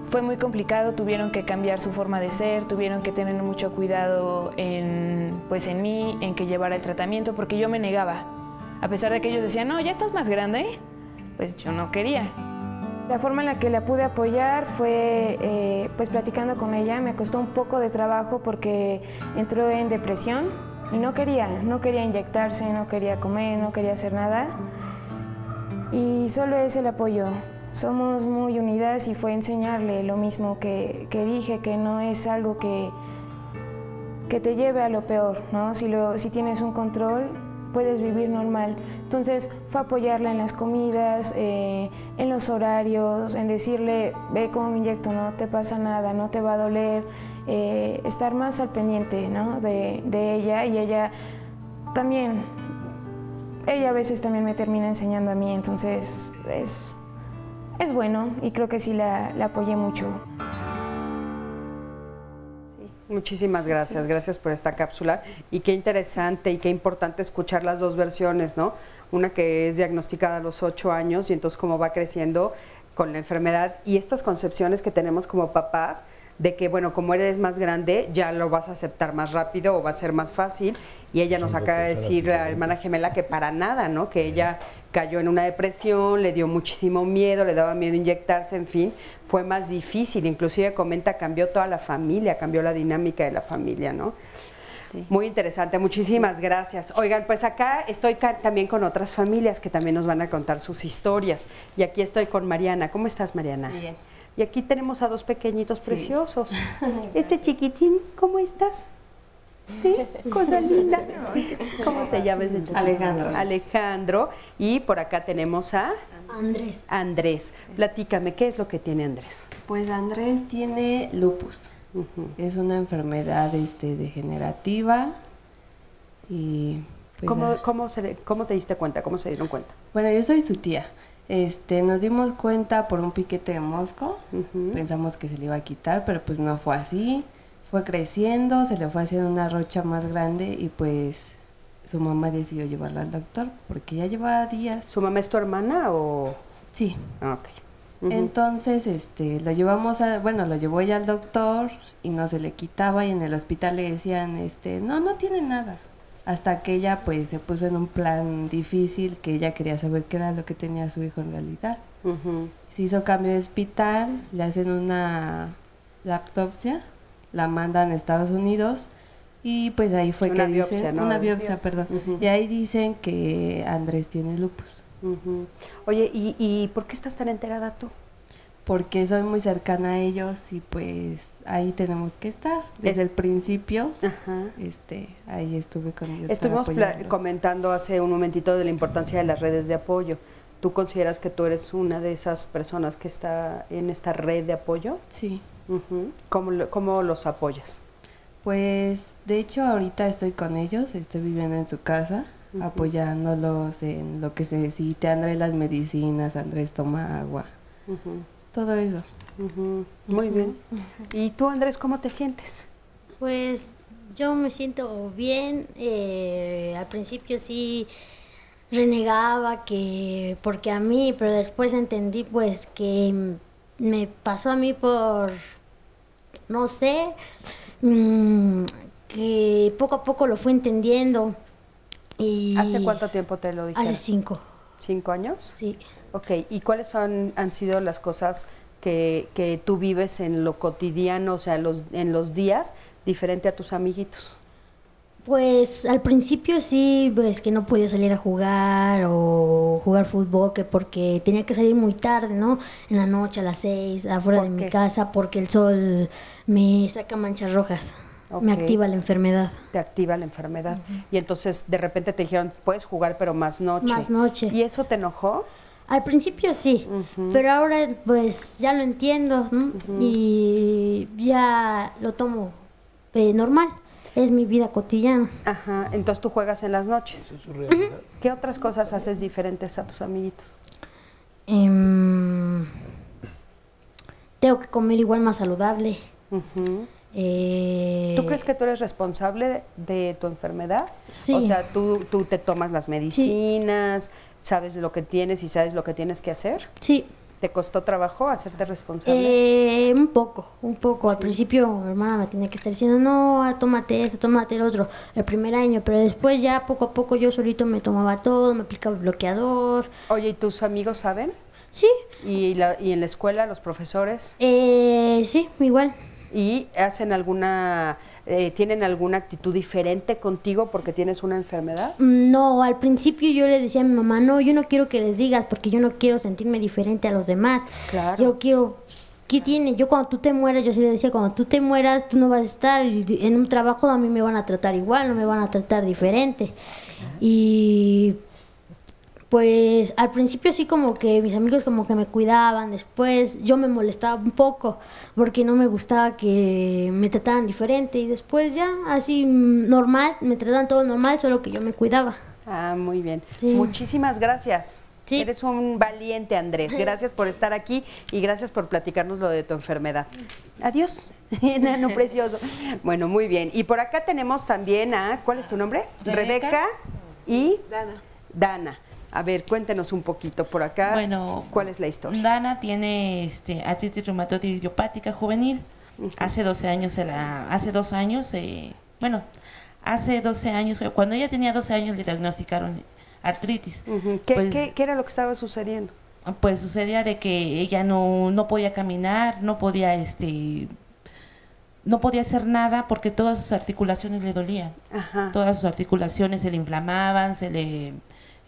fue muy complicado, tuvieron que cambiar su forma de ser, tuvieron que tener mucho cuidado en mí, en que llevara el tratamiento, porque yo me negaba. A pesar de que ellos decían, no, ya estás más grande, pues yo no quería. La forma en la que la pude apoyar fue pues platicando con ella. Me costó un poco de trabajo porque entró en depresión y no quería inyectarse, no quería comer, no quería hacer nada. Y solo es el apoyo. Somos muy unidas y fue enseñarle lo mismo que dije, que no es algo que te lleve a lo peor, ¿no? Si tienes un control, puedes vivir normal. Entonces fue apoyarla en las comidas, en los horarios, en decirle, ve cómo me inyecto, no te pasa nada, no te va a doler, estar más al pendiente, ¿no? de ella, y ella también, ella a veces también me termina enseñando a mí, entonces es bueno y creo que sí la apoyé mucho. Muchísimas gracias, gracias por esta cápsula y qué interesante y qué importante escuchar las dos versiones, ¿no? Una que es diagnosticada a los 8 años y entonces cómo va creciendo con la enfermedad y estas concepciones que tenemos como papás de que, bueno, como eres más grande ya lo vas a aceptar más rápido o va a ser más fácil y ella nos acaba de decir, la hermana gemela, que para nada, ¿no? Que ella cayó en una depresión, le dio muchísimo miedo, le daba miedo inyectarse, en fin, fue más difícil, inclusive comenta, cambió toda la familia, cambió la dinámica de la familia, ¿no? Sí. Muy interesante, muchísimas gracias. Oigan, pues acá estoy también con otras familias que también nos van a contar sus historias y aquí estoy con Mariana. ¿Cómo estás, Mariana? Bien. Y aquí tenemos a dos pequeñitos preciosos. Este chiquitín, ¿cómo estás? ¿Sí? Cosa linda. ¿Cómo te llamas? Alejandro. Alejandro. Y por acá tenemos a Andrés. Andrés. Platícame, ¿qué es lo que tiene Andrés? Pues Andrés tiene lupus. Es una enfermedad degenerativa Y pues, ¿Cómo te diste cuenta? ¿Cómo se dieron cuenta? bueno, yo soy su tía. Nos dimos cuenta por un piquete de mosco. Pensamos que se le iba a quitar, pero pues no fue así. Fue creciendo, se le fue haciendo una rocha más grande y pues su mamá decidió llevarlo al doctor porque ya llevaba días. ¿Su mamá es tu hermana o...? Sí. Ah, ok. Entonces, lo llevamos lo llevó ella al doctor y no se le quitaba y en el hospital le decían, no tiene nada. Hasta que ella pues se puso en un plan difícil que ella quería saber qué era lo que tenía su hijo en realidad. Se hizo cambio de hospital, le hacen una autopsia, la mandan a Estados Unidos y pues ahí fue Una que biopsia, dicen, ¿no? una biopsia, perdón, y ahí dicen que Andrés tiene lupus. Oye, ¿y por qué estás tan enterada tú? Porque soy muy cercana a ellos y pues ahí tenemos que estar. Desde el principio, ahí estuve con ellos. Estuvimos comentando hace un momentito de la importancia de las redes de apoyo. ¿Tú consideras que tú eres una de esas personas que está en esta red de apoyo? Sí. ¿Cómo los apoyas? Pues de hecho ahorita estoy con ellos, estoy viviendo en su casa, apoyándolos en lo que se necesite. Andrés, las medicinas, Andrés, toma agua. Todo eso. Muy bien. ¿Y tú, Andrés, cómo te sientes? Pues yo me siento bien. Al principio sí renegaba porque a mí, pero después entendí pues que me pasó a mí por, no sé, que poco a poco lo fui entendiendo. Y ¿Hace cuánto tiempo te lo dijeron? Hace 5. ¿5 años? Sí. Ok, ¿y cuáles han sido las cosas que tú vives en lo cotidiano, o sea, en los días, diferente a tus amiguitos? Pues al principio sí, pues que no podía salir a jugar o jugar fútbol, que porque tenía que salir muy tarde, ¿no? En la noche a las 6, afuera de mi casa, porque el sol me saca manchas rojas. Me activa la enfermedad. Te activa la enfermedad. Y entonces de repente te dijeron, puedes jugar, pero más noche. Más noche. ¿Y eso te enojó? Al principio sí, pero ahora pues ya lo entiendo, ¿no? Y ya lo tomo normal. Es mi vida cotidiana. Ajá, entonces tú juegas en las noches. Es su realidad. ¿Qué otras cosas haces diferentes a tus amiguitos? Tengo que comer igual más saludable. ¿Tú crees que tú eres responsable de tu enfermedad? Sí. O sea, tú te tomas las medicinas, sabes lo que tienes y sabes lo que tienes que hacer. Sí. ¿Te costó trabajo hacerte responsable? Un poco. Al principio mi hermana me tenía que estar diciendo, no, tómate esto, tómate el otro, el primer año, pero después ya poco a poco yo solito me tomaba todo, me aplicaba el bloqueador. Oye, ¿y tus amigos saben? Sí. ¿Y en la escuela, los profesores? Sí, igual. ¿Y hacen tienen alguna actitud diferente contigo porque tienes una enfermedad? No, al principio yo le decía a mi mamá, no, yo no quiero que les digas porque yo no quiero sentirme diferente a los demás. Claro. Yo quiero, ¿qué tiene? Yo cuando tú te mueras, yo sí le decía, cuando tú te mueras, tú no vas a estar en un trabajo, a mí me van a tratar igual, no me van a tratar diferente. Y pues al principio sí como que mis amigos como que me cuidaban, después yo me molestaba un poco porque no me gustaba que me trataran diferente y después ya así normal, me trataban todo normal, solo que yo me cuidaba. Ah, muy bien. Sí. Muchísimas gracias. Sí. Eres un valiente, Andrés. Gracias por estar aquí y gracias por platicarnos lo de tu enfermedad. Adiós. Nano precioso. Bueno, muy bien. Y por acá tenemos también a, ¿cuál es tu nombre? Rebeca y Dana. A ver, cuéntenos un poquito por acá. Bueno, ¿cuál es la historia? Dana tiene artritis reumatoide idiopática juvenil. Hace 12 años, hace 12 años, cuando ella tenía 12 años le diagnosticaron artritis. ¿Qué era lo que estaba sucediendo? Pues sucedía de que ella no podía caminar, no podía hacer nada porque todas sus articulaciones le dolían. Ajá. Todas sus articulaciones se le inflamaban, se le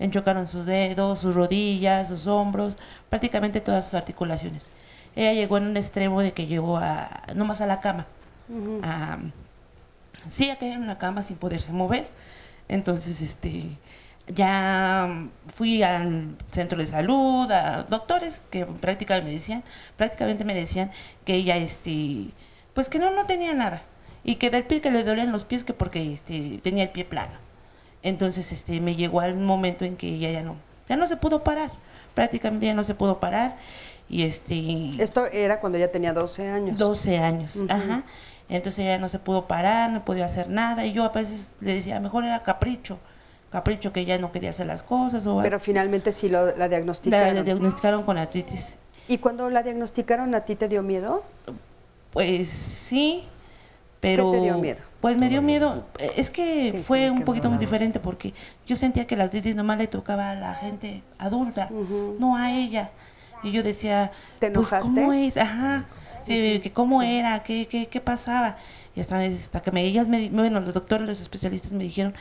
enchocaron sus dedos, sus rodillas, sus hombros, prácticamente todas sus articulaciones. Ella llegó en un extremo de que llegó nomás a la cama. Sí, a caer en una cama sin poderse mover. Entonces, ya fui al centro de salud, a doctores que prácticamente me decían que ella, pues que no tenía nada. Y que del pie que le dolían los pies, que porque tenía el pie plano. Entonces me llegó al momento en que ella ya no se pudo parar, prácticamente ya no se pudo parar. Y Esto era cuando ella tenía 12 años. 12 años, ajá. Entonces ella no se pudo parar, no podía hacer nada, y yo a veces le decía, mejor era capricho que ella no quería hacer las cosas. Pero finalmente sí la diagnosticaron. La diagnosticaron con artritis. ¿Y cuando la diagnosticaron a ti te dio miedo? Pues sí, pero... ¿Qué te dio miedo? Pues me dio miedo, es que fue un poquito muy diferente, porque yo sentía que la artritis nomás le tocaba a la gente adulta, no a ella. Y yo decía, ¿te enojaste? Pues, ¿cómo es? Ajá, que cómo era, qué pasaba. Y hasta que los doctores, los especialistas me dijeron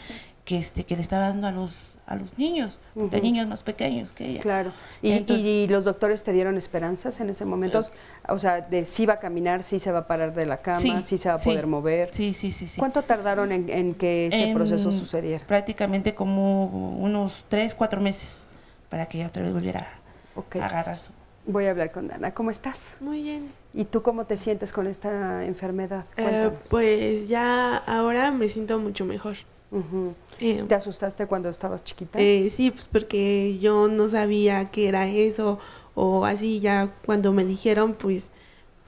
que le estaba dando a los niños, de niños más pequeños que ella. Claro. ¿Y los doctores te dieron esperanzas en ese momento? O sea, de si va a caminar, si se va a parar de la cama, si se va a poder mover. Sí. ¿Cuánto tardaron en que ese proceso sucediera? Prácticamente como unos 3, 4 meses para que ella otra vez volviera a agarrar su... Voy a hablar con Dana. ¿Cómo estás? Muy bien. ¿Y tú cómo te sientes con esta enfermedad? Pues ya ahora me siento mucho mejor. ¿Te asustaste cuando estabas chiquita? Sí, pues porque yo no sabía qué era eso o así. Ya cuando me dijeron, pues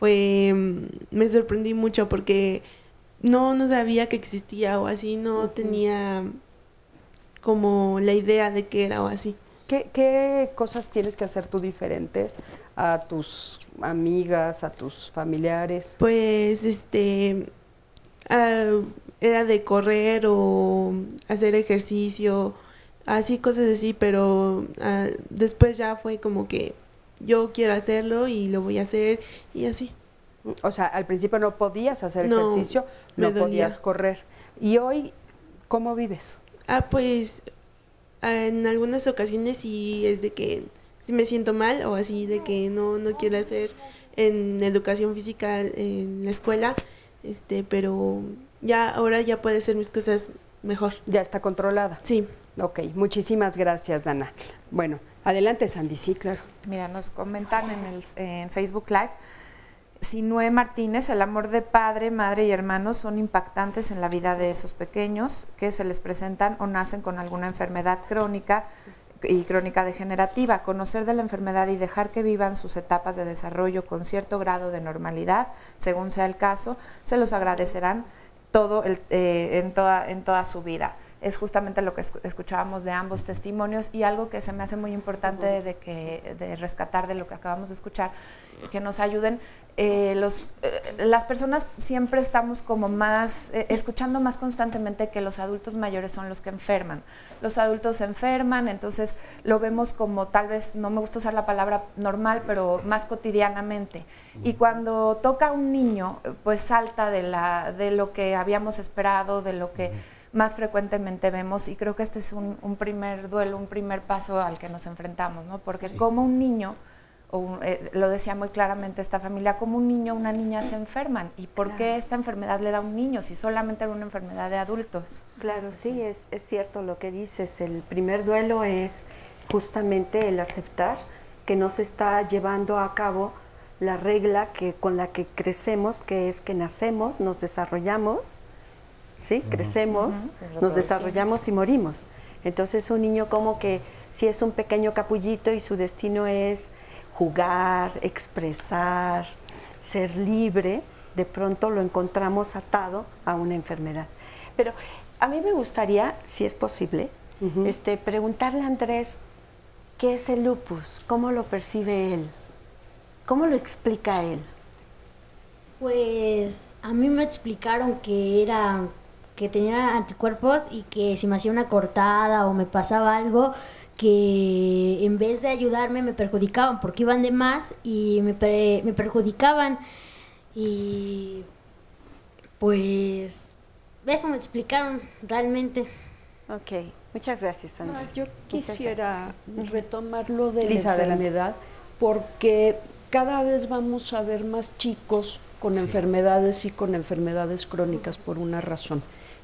me sorprendí mucho porque no sabía que existía o así, no tenía como la idea de qué era o así. ¿Qué cosas tienes que hacer tú diferentes a tus amigas, a tus familiares? Pues era de correr o hacer ejercicio, así cosas así, pero después ya fue como que yo quiero hacerlo y lo voy a hacer y así. O sea, al principio no podías hacer ejercicio, no podías correr. ¿Y hoy cómo vives? Pues en algunas ocasiones sí es de que sí me siento mal o así de que no quiero hacer en educación física en la escuela, pero ahora ya puedo hacer mis cosas mejor. ¿Ya está controlada? Sí. Ok, muchísimas gracias, Dana. Bueno, adelante, Sandy, sí, claro. Mira, nos comentan en Facebook Live, Sinue Martínez, el amor de padre, madre y hermanos son impactantes en la vida de esos pequeños que se les presentan o nacen con alguna enfermedad crónica y crónica degenerativa. Conocer de la enfermedad y dejar que vivan sus etapas de desarrollo con cierto grado de normalidad, según sea el caso, se los agradecerán en toda su vida. Es justamente lo que escuchábamos de ambos testimonios y algo que se me hace muy importante de rescatar de lo que acabamos de escuchar, que nos ayuden. Las personas siempre estamos como más, escuchando más constantemente que los adultos mayores son los que enferman. Los adultos se enferman, entonces lo vemos como tal vez, no me gusta usar la palabra normal, pero más cotidianamente. Y cuando toca a un niño, pues salta de lo que habíamos esperado, de lo que más frecuentemente vemos, y creo que este es un primer duelo, un primer paso al que nos enfrentamos, ¿no? Porque como un niño, lo decía muy claramente esta familia, como un niño o una niña se enferman, y por qué esta enfermedad le da a un niño si solamente era una enfermedad de adultos. Claro, sí, es cierto lo que dices. El primer duelo es justamente el aceptar que no se está llevando a cabo la regla con la que crecemos, que es que nacemos, nos desarrollamos, ¿sí? Crecemos, nos desarrollamos y morimos. Entonces un niño como que si es un pequeño capullito y su destino es jugar, expresar, ser libre, de pronto lo encontramos atado a una enfermedad. Pero a mí me gustaría, si es posible, preguntarle a Andrés qué es el lupus, cómo lo percibe él, cómo lo explica él. Pues a mí me explicaron que tenía anticuerpos y que si me hacía una cortada o me pasaba algo, que en vez de ayudarme me perjudicaban porque iban de más y me perjudicaban. Y pues eso me explicaron realmente. Ok, muchas gracias, Andrés. Yo quisiera retomar lo de Lisa, la enfermedad, porque cada vez vamos a ver más chicos con enfermedades y con enfermedades crónicas por una razón.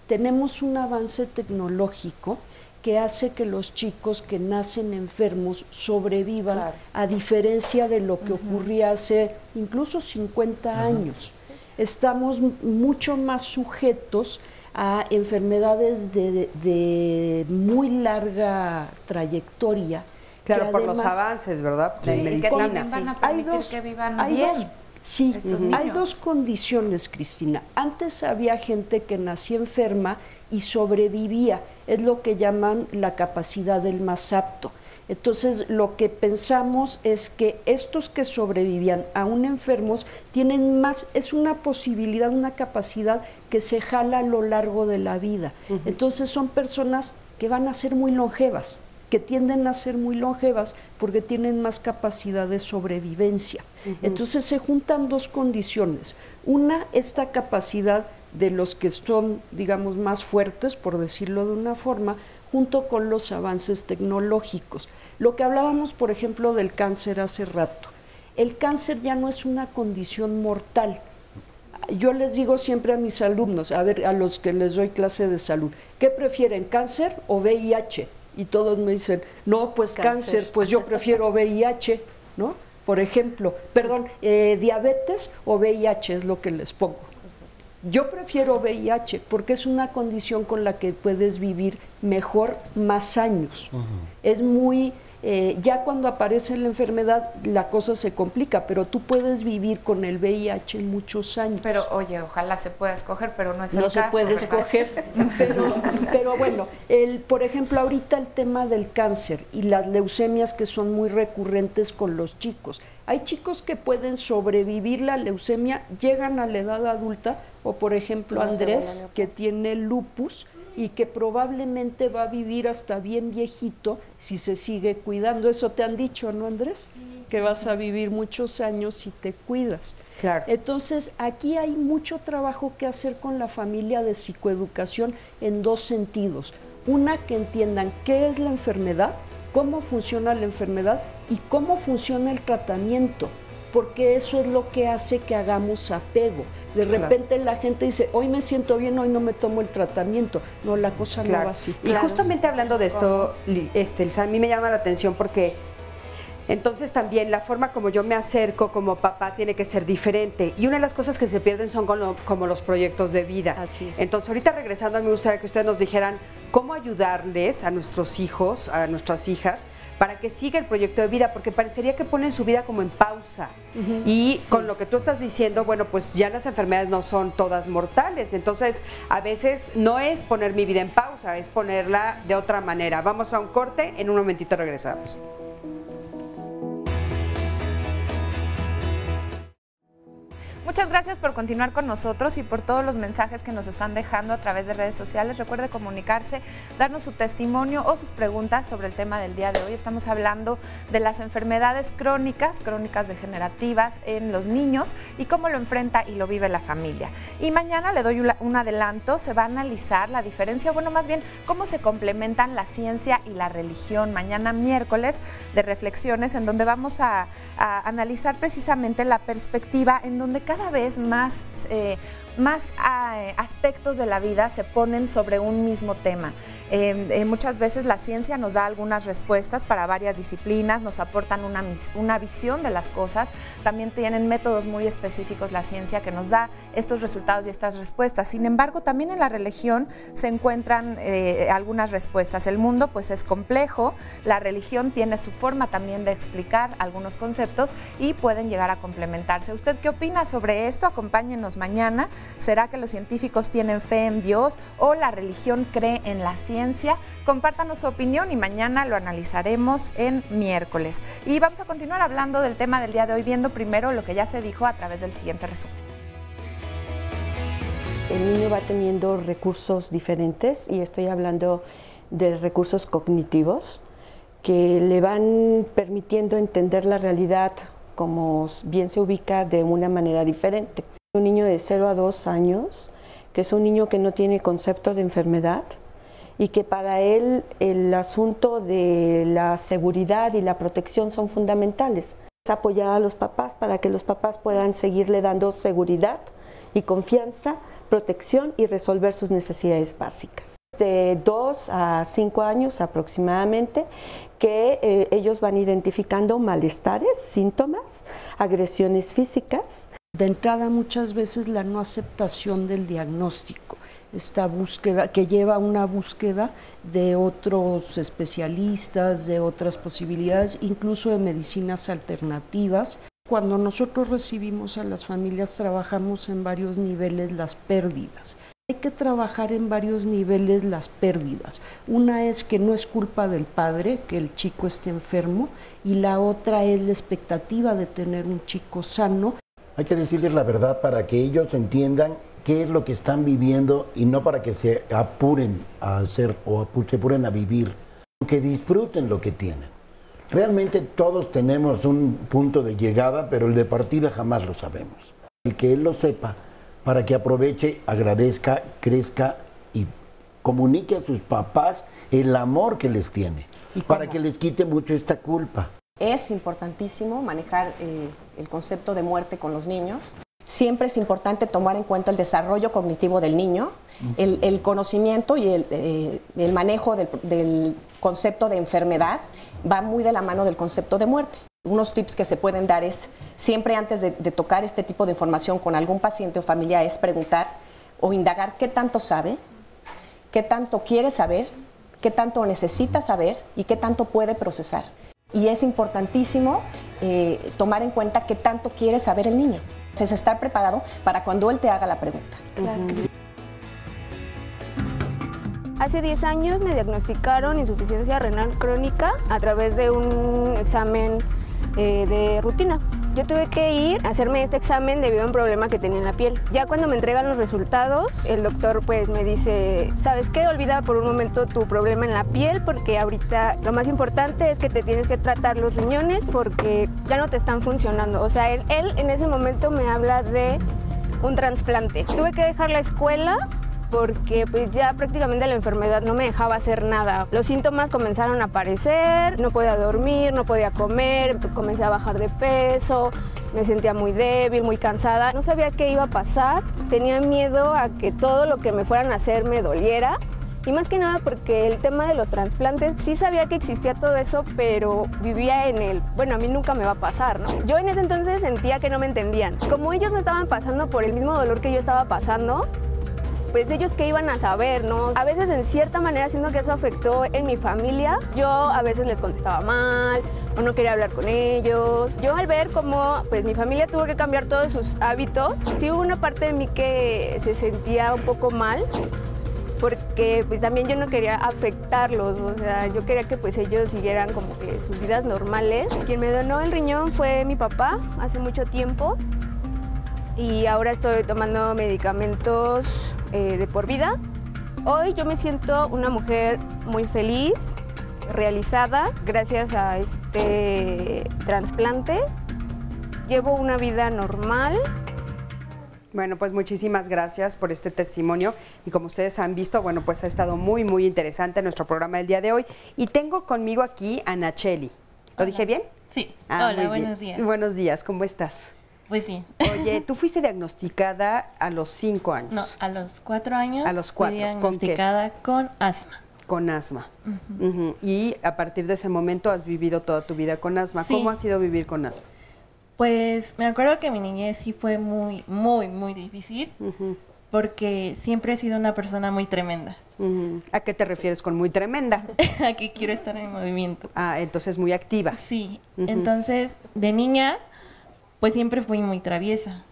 Tenemos un avance tecnológico que hace que los chicos que nacen enfermos sobrevivan, a diferencia de lo que ocurría hace incluso 50 años. Estamos mucho más sujetos a enfermedades de muy larga trayectoria. Claro, por los avances, ¿verdad? Sí, de medicina. que también van a permitir que vivan bien. Hay dos condiciones, Cristina. Antes había gente que nacía enferma y sobrevivía. Es lo que llaman la capacidad del más apto. Entonces, lo que pensamos es que estos que sobrevivían aún enfermos tienen más, es una posibilidad, una capacidad que se jala a lo largo de la vida. Entonces, son personas que van a ser muy longevas, que tienden a ser muy longevas porque tienen más capacidad de sobrevivencia. Entonces, se juntan dos condiciones. Una, esta capacidad de los que son, digamos, más fuertes, por decirlo de una forma, junto con los avances tecnológicos. Lo que hablábamos, por ejemplo, del cáncer hace rato. El cáncer ya no es una condición mortal. Yo les digo siempre a mis alumnos, a ver, a los que les doy clase de salud, ¿qué prefieren, cáncer o VIH? Y todos me dicen, no, pues cáncer, pues yo prefiero VIH, ¿no? Por ejemplo, perdón, diabetes o VIH es lo que les pongo. Yo prefiero VIH porque es una condición con la que puedes vivir mejor más años. Es muy, ya cuando aparece la enfermedad la cosa se complica, pero tú puedes vivir con el VIH muchos años. Pero oye, ojalá se pueda escoger, pero no es el caso. No se puede escoger, pero bueno, por ejemplo, ahorita el tema del cáncer y las leucemias que son muy recurrentes con los chicos. Hay chicos que pueden sobrevivir la leucemia, llegan a la edad adulta, o por ejemplo Andrés, que tiene lupus y que probablemente va a vivir hasta bien viejito si se sigue cuidando. Eso te han dicho, ¿no, Andrés? Sí. Que vas a vivir muchos años si te cuidas. Claro. Entonces, aquí hay mucho trabajo que hacer con la familia de psicoeducación en dos sentidos. Una, que entiendan qué es la enfermedad, cómo funciona la enfermedad y cómo funciona el tratamiento, porque eso es lo que hace que hagamos apego. De repente la gente dice, hoy me siento bien, hoy no me tomo el tratamiento. No, la cosa no va así. Y justamente hablando de esto, a mí me llama la atención porque entonces también la forma como yo me acerco como papá tiene que ser diferente. Y una de las cosas que se pierden son como los proyectos de vida. Así es. Entonces, ahorita regresando, a mí me gustaría que ustedes nos dijeran cómo ayudarles a nuestros hijos, a nuestras hijas, para que siga el proyecto de vida, porque parecería que ponen su vida como en pausa. Y con lo que tú estás diciendo, bueno, pues ya las enfermedades no son todas mortales, entonces a veces no es poner mi vida en pausa, es ponerla de otra manera. Vamos a un corte, en un momentito regresamos. Muchas gracias por continuar con nosotros y por todos los mensajes que nos están dejando a través de redes sociales. Recuerde comunicarse, darnos su testimonio o sus preguntas sobre el tema del día de hoy. Estamos hablando de las enfermedades crónicas degenerativas en los niños y cómo lo enfrenta y lo vive la familia. Y mañana le doy un adelanto, se va a analizar la diferencia, bueno, más bien cómo se complementan la ciencia y la religión. Mañana miércoles de reflexiones en donde vamos a analizar precisamente la perspectiva en donde cada vez más aspectos de la vida se ponen sobre un mismo tema. Muchas veces la ciencia nos da algunas respuestas para varias disciplinas, nos aportan una visión de las cosas, también tienen métodos muy específicos la ciencia que nos da estos resultados y estas respuestas. Sin embargo, también en la religión se encuentran algunas respuestas. El mundo pues es complejo, la religión tiene su forma también de explicar algunos conceptos y pueden llegar a complementarse. ¿Usted qué opina sobre esto? Acompáñenos mañana. ¿Será que los científicos tienen fe en Dios o la religión cree en la ciencia? Compártanos su opinión y mañana lo analizaremos en miércoles. Y vamos a continuar hablando del tema del día de hoy, viendo primero lo que ya se dijo a través del siguiente resumen. El niño va teniendo recursos diferentes y estoy hablando de recursos cognitivos que le van permitiendo entender la realidad como bien se ubica de una manera diferente. Un niño de 0 a 2 años, que es un niño que no tiene concepto de enfermedad y que para él el asunto de la seguridad y la protección son fundamentales. Es apoyar a los papás para que los papás puedan seguirle dando seguridad y confianza, protección y resolver sus necesidades básicas. De 2 a 5 años aproximadamente, que ellos van identificando malestares, síntomas, agresiones físicas. De entrada, muchas veces la no aceptación del diagnóstico. esta búsqueda, que lleva a una búsqueda de otros especialistas, de otras posibilidades, incluso de medicinas alternativas. Cuando nosotros recibimos a las familias, trabajamos en varios niveles las pérdidas. Hay que trabajar en varios niveles las pérdidas. Una es que no es culpa del padre que el chico esté enfermo, y la otra es la expectativa de tener un chico sano. Hay que decirles la verdad para que ellos entiendan qué es lo que están viviendo y no para que se apuren a hacer o se apuren a vivir, que disfruten lo que tienen. Realmente todos tenemos un punto de llegada, pero el de partida jamás lo sabemos. El que él lo sepa, para que aproveche, agradezca, crezca y comunique a sus papás el amor que les tiene, para que les quite mucho esta culpa. Es importantísimo manejar el concepto de muerte con los niños. Siempre es importante tomar en cuenta el desarrollo cognitivo del niño, el conocimiento y el manejo del concepto de enfermedad va muy de la mano del concepto de muerte. Unos tips que se pueden dar es, siempre antes de tocar este tipo de información con algún paciente o familia, es preguntar o indagar qué tanto sabe, qué tanto quiere saber, qué tanto necesita saber y qué tanto puede procesar. Y es importantísimo tomar en cuenta qué tanto quiere saber el niño. Es estar preparado para cuando él te haga la pregunta. Claro. Hace 10 años me diagnosticaron insuficiencia renal crónica a través de un examen de rutina. Yo tuve que ir a hacerme este examen debido a un problema que tenía en la piel. Ya cuando me entregan los resultados, el doctor pues me dice, ¿sabes qué? Olvida por un momento tu problema en la piel, porque ahorita lo más importante es que te tienes que tratar los riñones porque ya no te están funcionando. O sea, él en ese momento me habla de un trasplante. Tuve que dejar la escuela porque pues ya prácticamente la enfermedad no me dejaba hacer nada. Los síntomas comenzaron a aparecer, no podía dormir, no podía comer, comencé a bajar de peso, me sentía muy débil, muy cansada. No sabía qué iba a pasar, tenía miedo a que todo lo que me fueran a hacer me doliera. Y más que nada porque el tema de los trasplantes, sí sabía que existía todo eso, pero vivía en el, bueno, a mí nunca me va a pasar, ¿no? Yo en ese entonces sentía que no me entendían. Como ellos no estaban pasando por el mismo dolor que yo estaba pasando, pues ellos qué iban a saber, ¿no? A veces en cierta manera siento que eso afectó en mi familia. Yo a veces les contestaba mal o no quería hablar con ellos. Yo al ver cómo pues mi familia tuvo que cambiar todos sus hábitos, sí hubo una parte de mí que se sentía un poco mal, porque pues también yo no quería afectarlos, o sea, yo quería que pues ellos siguieran como que sus vidas normales. Quien me donó el riñón fue mi papá hace mucho tiempo y ahora estoy tomando medicamentos de por vida. Hoy yo me siento una mujer muy feliz, realizada gracias a este trasplante. Llevo una vida normal. Bueno, pues muchísimas gracias por este testimonio y como ustedes han visto, bueno, pues ha estado muy, muy interesante nuestro programa del día de hoy. Y tengo conmigo aquí a Nacheli. ¿Lo dije bien? Sí. Hola, buenos días. Buenos días, ¿cómo estás? Pues bien. Oye, tú fuiste diagnosticada a los 5 años. No, a los 4 años. A los 4. Fui diagnosticada con asma. Con asma. Y a partir de ese momento has vivido toda tu vida con asma. Sí. ¿Cómo ha sido vivir con asma? Pues me acuerdo que mi niñez sí fue muy, muy, muy difícil, porque siempre he sido una persona muy tremenda. ¿A qué te refieres con muy tremenda? A que quiero estar en movimiento. Ah, entonces muy activa. Sí, entonces de niña pues siempre fui muy traviesa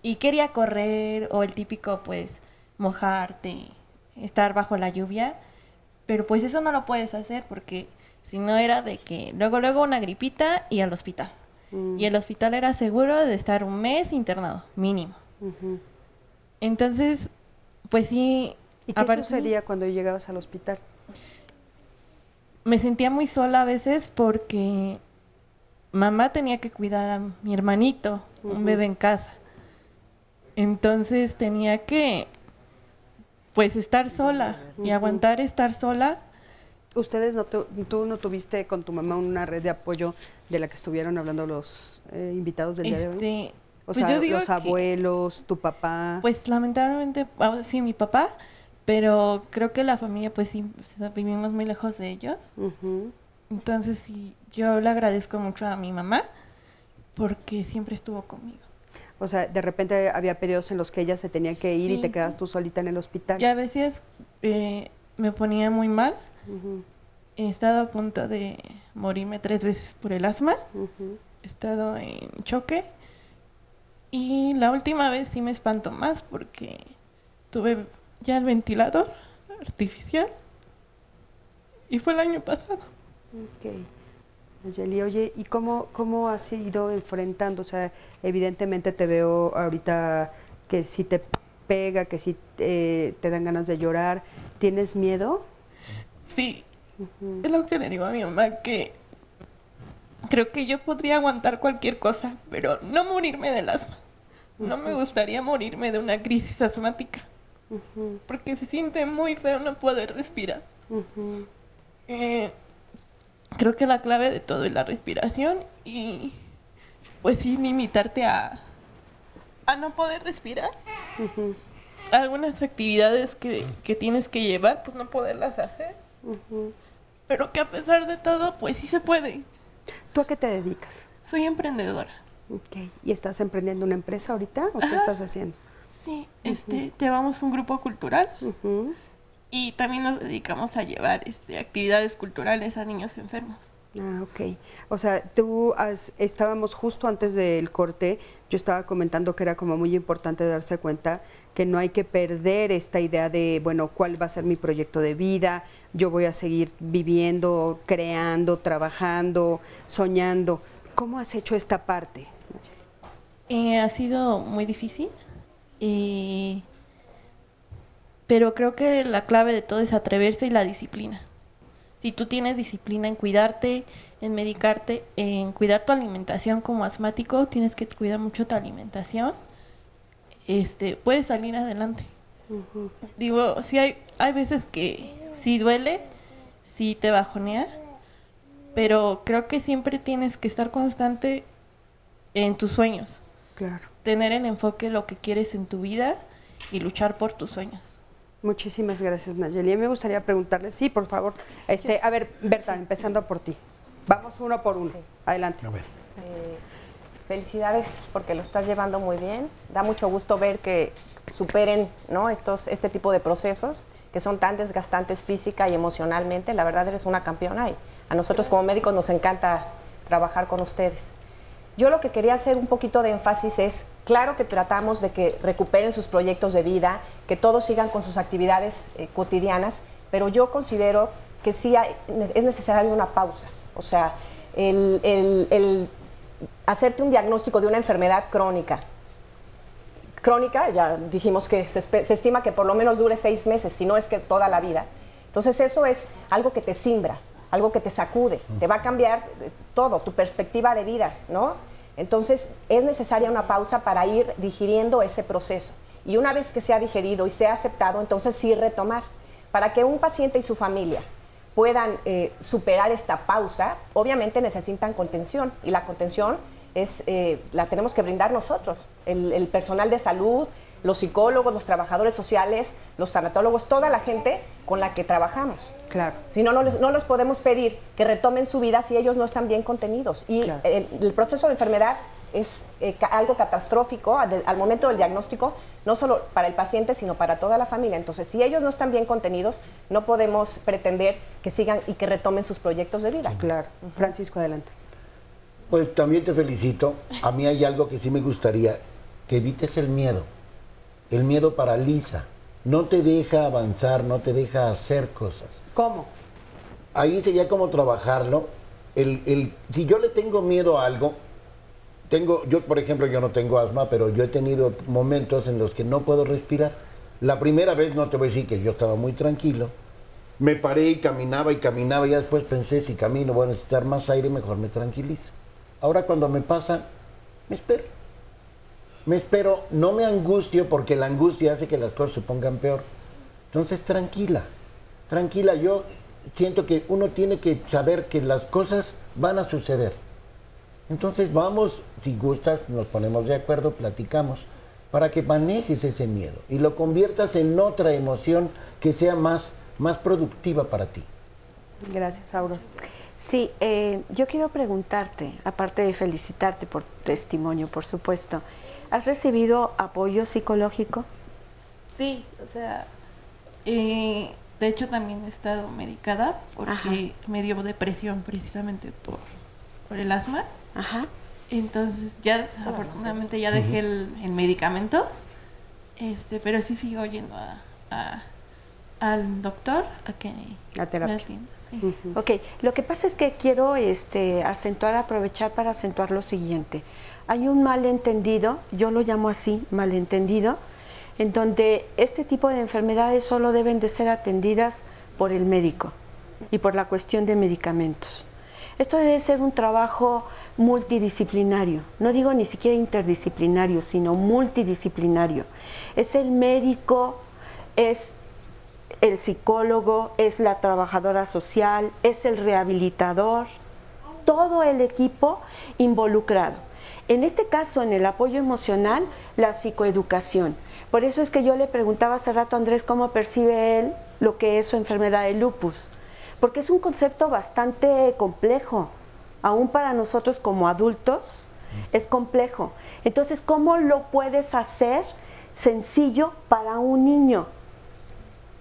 y quería correr o el típico pues mojarte, estar bajo la lluvia, pero pues eso no lo puedes hacer porque si no era de que luego una gripita y al hospital. Y el hospital era seguro de estar un mes internado, mínimo. Entonces, pues sí. ¿Y qué sucedía cuando llegabas al hospital? Me sentía muy sola a veces porque mamá tenía que cuidar a mi hermanito, un bebé en casa. Entonces tenía que, pues, estar sola y aguantar estar sola. ¿Ustedes tú no tuviste con tu mamá una red de apoyo de la que estuvieron hablando los invitados del día de hoy? O pues sea, yo digo los abuelos, tu papá. Pues lamentablemente, sí, mi papá, pero creo que la familia, pues sí, vivimos muy lejos de ellos. Entonces sí, yo le agradezco mucho a mi mamá porque siempre estuvo conmigo. O sea, de repente había periodos en los que ella se tenía que ir y te quedas tú solita en el hospital. Ya a veces me ponía muy mal. He estado a punto de morirme 3 veces por el asma. He estado en choque. Y la última vez sí me espanto más porque tuve ya el ventilador artificial. Y fue el año pasado. Ok. Nayeli, oye, ¿y cómo has ido enfrentando? O sea, evidentemente te veo ahorita que si te pega, que si te dan ganas de llorar. ¿Tienes miedo? Sí. Es lo que le digo a mi mamá, que creo que yo podría aguantar cualquier cosa, pero no morirme del asma. No me gustaría morirme de una crisis asmática. Porque se siente muy feo no poder respirar. Creo que la clave de todo es la respiración y pues sí limitarte a no poder respirar. Algunas actividades que tienes que llevar, pues no poderlas hacer. Pero que a pesar de todo, pues sí se puede. ¿Tú a qué te dedicas? Soy emprendedora. Ok. ¿Y estás emprendiendo una empresa ahorita o qué estás haciendo? Sí, llevamos un grupo cultural. Y también nos dedicamos a llevar actividades culturales a niños enfermos. Ah, ok. O sea, estábamos justo antes del corte, yo estaba comentando que era como muy importante darse cuenta que no hay que perder esta idea de, bueno, ¿cuál va a ser mi proyecto de vida? Yo voy a seguir viviendo, creando, trabajando, soñando. ¿Cómo has hecho esta parte? Ha sido muy difícil pero creo que la clave de todo es atreverse y la disciplina. Si tú tienes disciplina en cuidarte, en medicarte, en cuidar tu alimentación como asmático, tienes que cuidar mucho tu alimentación, puedes salir adelante. Digo, sí hay veces que sí duele, sí te bajonea, pero creo que siempre tienes que estar constante en tus sueños. Claro. Tener en enfoque lo que quieres en tu vida y luchar por tus sueños. Muchísimas gracias, Nayeli. Me gustaría preguntarle, sí, por favor. A ver, Berta, empezando por ti. Vamos uno por uno. Sí. Adelante. A ver. Felicidades porque lo estás llevando muy bien. Da mucho gusto ver que superen, ¿no?, este tipo de procesos que son tan desgastantes física y emocionalmente. La verdad eres una campeona y a nosotros como médicos nos encanta trabajar con ustedes. Yo lo que quería hacer un poquito de énfasis es, claro que tratamos de que recuperen sus proyectos de vida, que todos sigan con sus actividades cotidianas, pero yo considero que sí es necesaria una pausa. O sea, el hacerte un diagnóstico de una enfermedad crónica, ya dijimos que se estima que por lo menos dure 6 meses, si no es que toda la vida. Entonces eso es algo que te simbra, algo que te sacude, te va a cambiar todo, tu perspectiva de vida, ¿no? Entonces es necesaria una pausa para ir digiriendo ese proceso. Y una vez que se ha digerido y se ha aceptado, entonces sí retomar. Para que un paciente y su familia puedan superar esta pausa, obviamente necesitan contención. Y la contención la tenemos que brindar nosotros, el personal de salud, los psicólogos, los trabajadores sociales, los tanatólogos, toda la gente con la que trabajamos. Claro. Si no, no les podemos pedir que retomen su vida si ellos no están bien contenidos. Y claro, el proceso de enfermedad es algo catastrófico al momento del diagnóstico, no solo para el paciente, sino para toda la familia. Entonces, si ellos no están bien contenidos, no podemos pretender que sigan y que retomen sus proyectos de vida. Claro. Francisco, adelante. Pues también te felicito. A mí hay algo que sí me gustaría, que evites el miedo. El miedo paraliza, no te deja avanzar, no te deja hacer cosas. ¿Cómo? Ahí sería como trabajarlo. Si yo le tengo miedo a algo, yo por ejemplo, yo no tengo asma, pero yo he tenido momentos en los que no puedo respirar. La primera vez, no te voy a decir que yo estaba muy tranquilo, me paré y caminaba, y ya después pensé, si camino voy a necesitar más aire, mejor me tranquilizo. Ahora cuando me pasa, me espero, no me angustio, porque la angustia hace que las cosas se pongan peor. Entonces, tranquila, yo siento que uno tiene que saber que las cosas van a suceder. Entonces vamos, si gustas, nos ponemos de acuerdo, platicamos, para que manejes ese miedo y lo conviertas en otra emoción que sea más productiva para ti. Gracias, Aura. Sí, yo quiero preguntarte, aparte de felicitarte por tu testimonio, por supuesto, ¿Has recibido apoyo psicológico? Sí, o sea, de hecho también he estado medicada porque me dio depresión precisamente por el asma. Ajá. Entonces ya afortunadamente ya dejé el medicamento, pero sí sigo yendo al doctor a que me atienda. Sí. Ok, lo que pasa es que quiero aprovechar para acentuar lo siguiente. Hay un malentendido, yo lo llamo así, malentendido, en donde este tipo de enfermedades solo deben de ser atendidas por el médico y por la cuestión de medicamentos. Esto debe ser un trabajo multidisciplinario, no digo ni siquiera interdisciplinario, sino multidisciplinario. Es el médico, es el psicólogo, es la trabajadora social, es el rehabilitador, todo el equipo involucrado. En este caso, en el apoyo emocional, la psicoeducación. Por eso es que yo le preguntaba hace rato a Andrés cómo percibe él lo que es su enfermedad de lupus, porque es un concepto bastante complejo, aún para nosotros como adultos es complejo. Entonces, ¿cómo lo puedes hacer sencillo para un niño?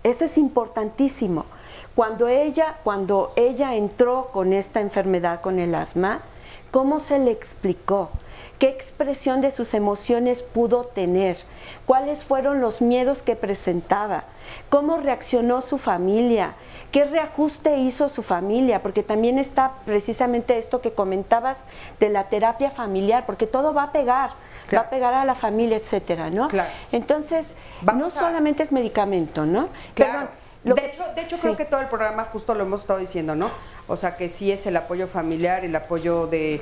Eso es importantísimo. Cuando ella entró con esta enfermedad, con el asma, ¿cómo se le explicó? ¿Qué expresión de sus emociones pudo tener? ¿Cuáles fueron los miedos que presentaba? ¿Cómo reaccionó su familia? ¿Qué reajuste hizo su familia? Porque también está precisamente esto que comentabas de la terapia familiar, porque todo va a pegar. Claro. Va a pegar a la familia, etcétera, ¿no? Claro. Entonces, solamente es medicamento, ¿no? Claro. De hecho creo que todo el programa justo lo hemos estado diciendo, ¿no? O sea, que sí es el apoyo familiar, el apoyo de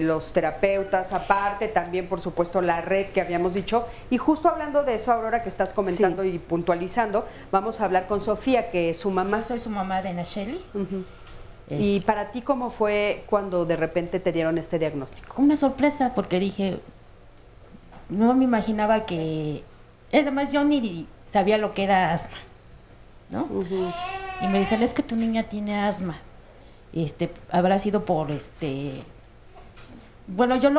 los terapeutas, aparte también, por supuesto, la red que habíamos dicho. Y justo hablando de eso, Aurora, que estás comentando y puntualizando, vamos a hablar con Sofía, que es su mamá. Yo soy su mamá de Nacheli. ¿Y para ti cómo fue cuando de repente te dieron este diagnóstico? Una sorpresa, porque dije, no me imaginaba que... Además, yo ni sabía lo que era asma, ¿no? Y me dicen, es que tu niña tiene asma. Habrá sido por Bueno, yo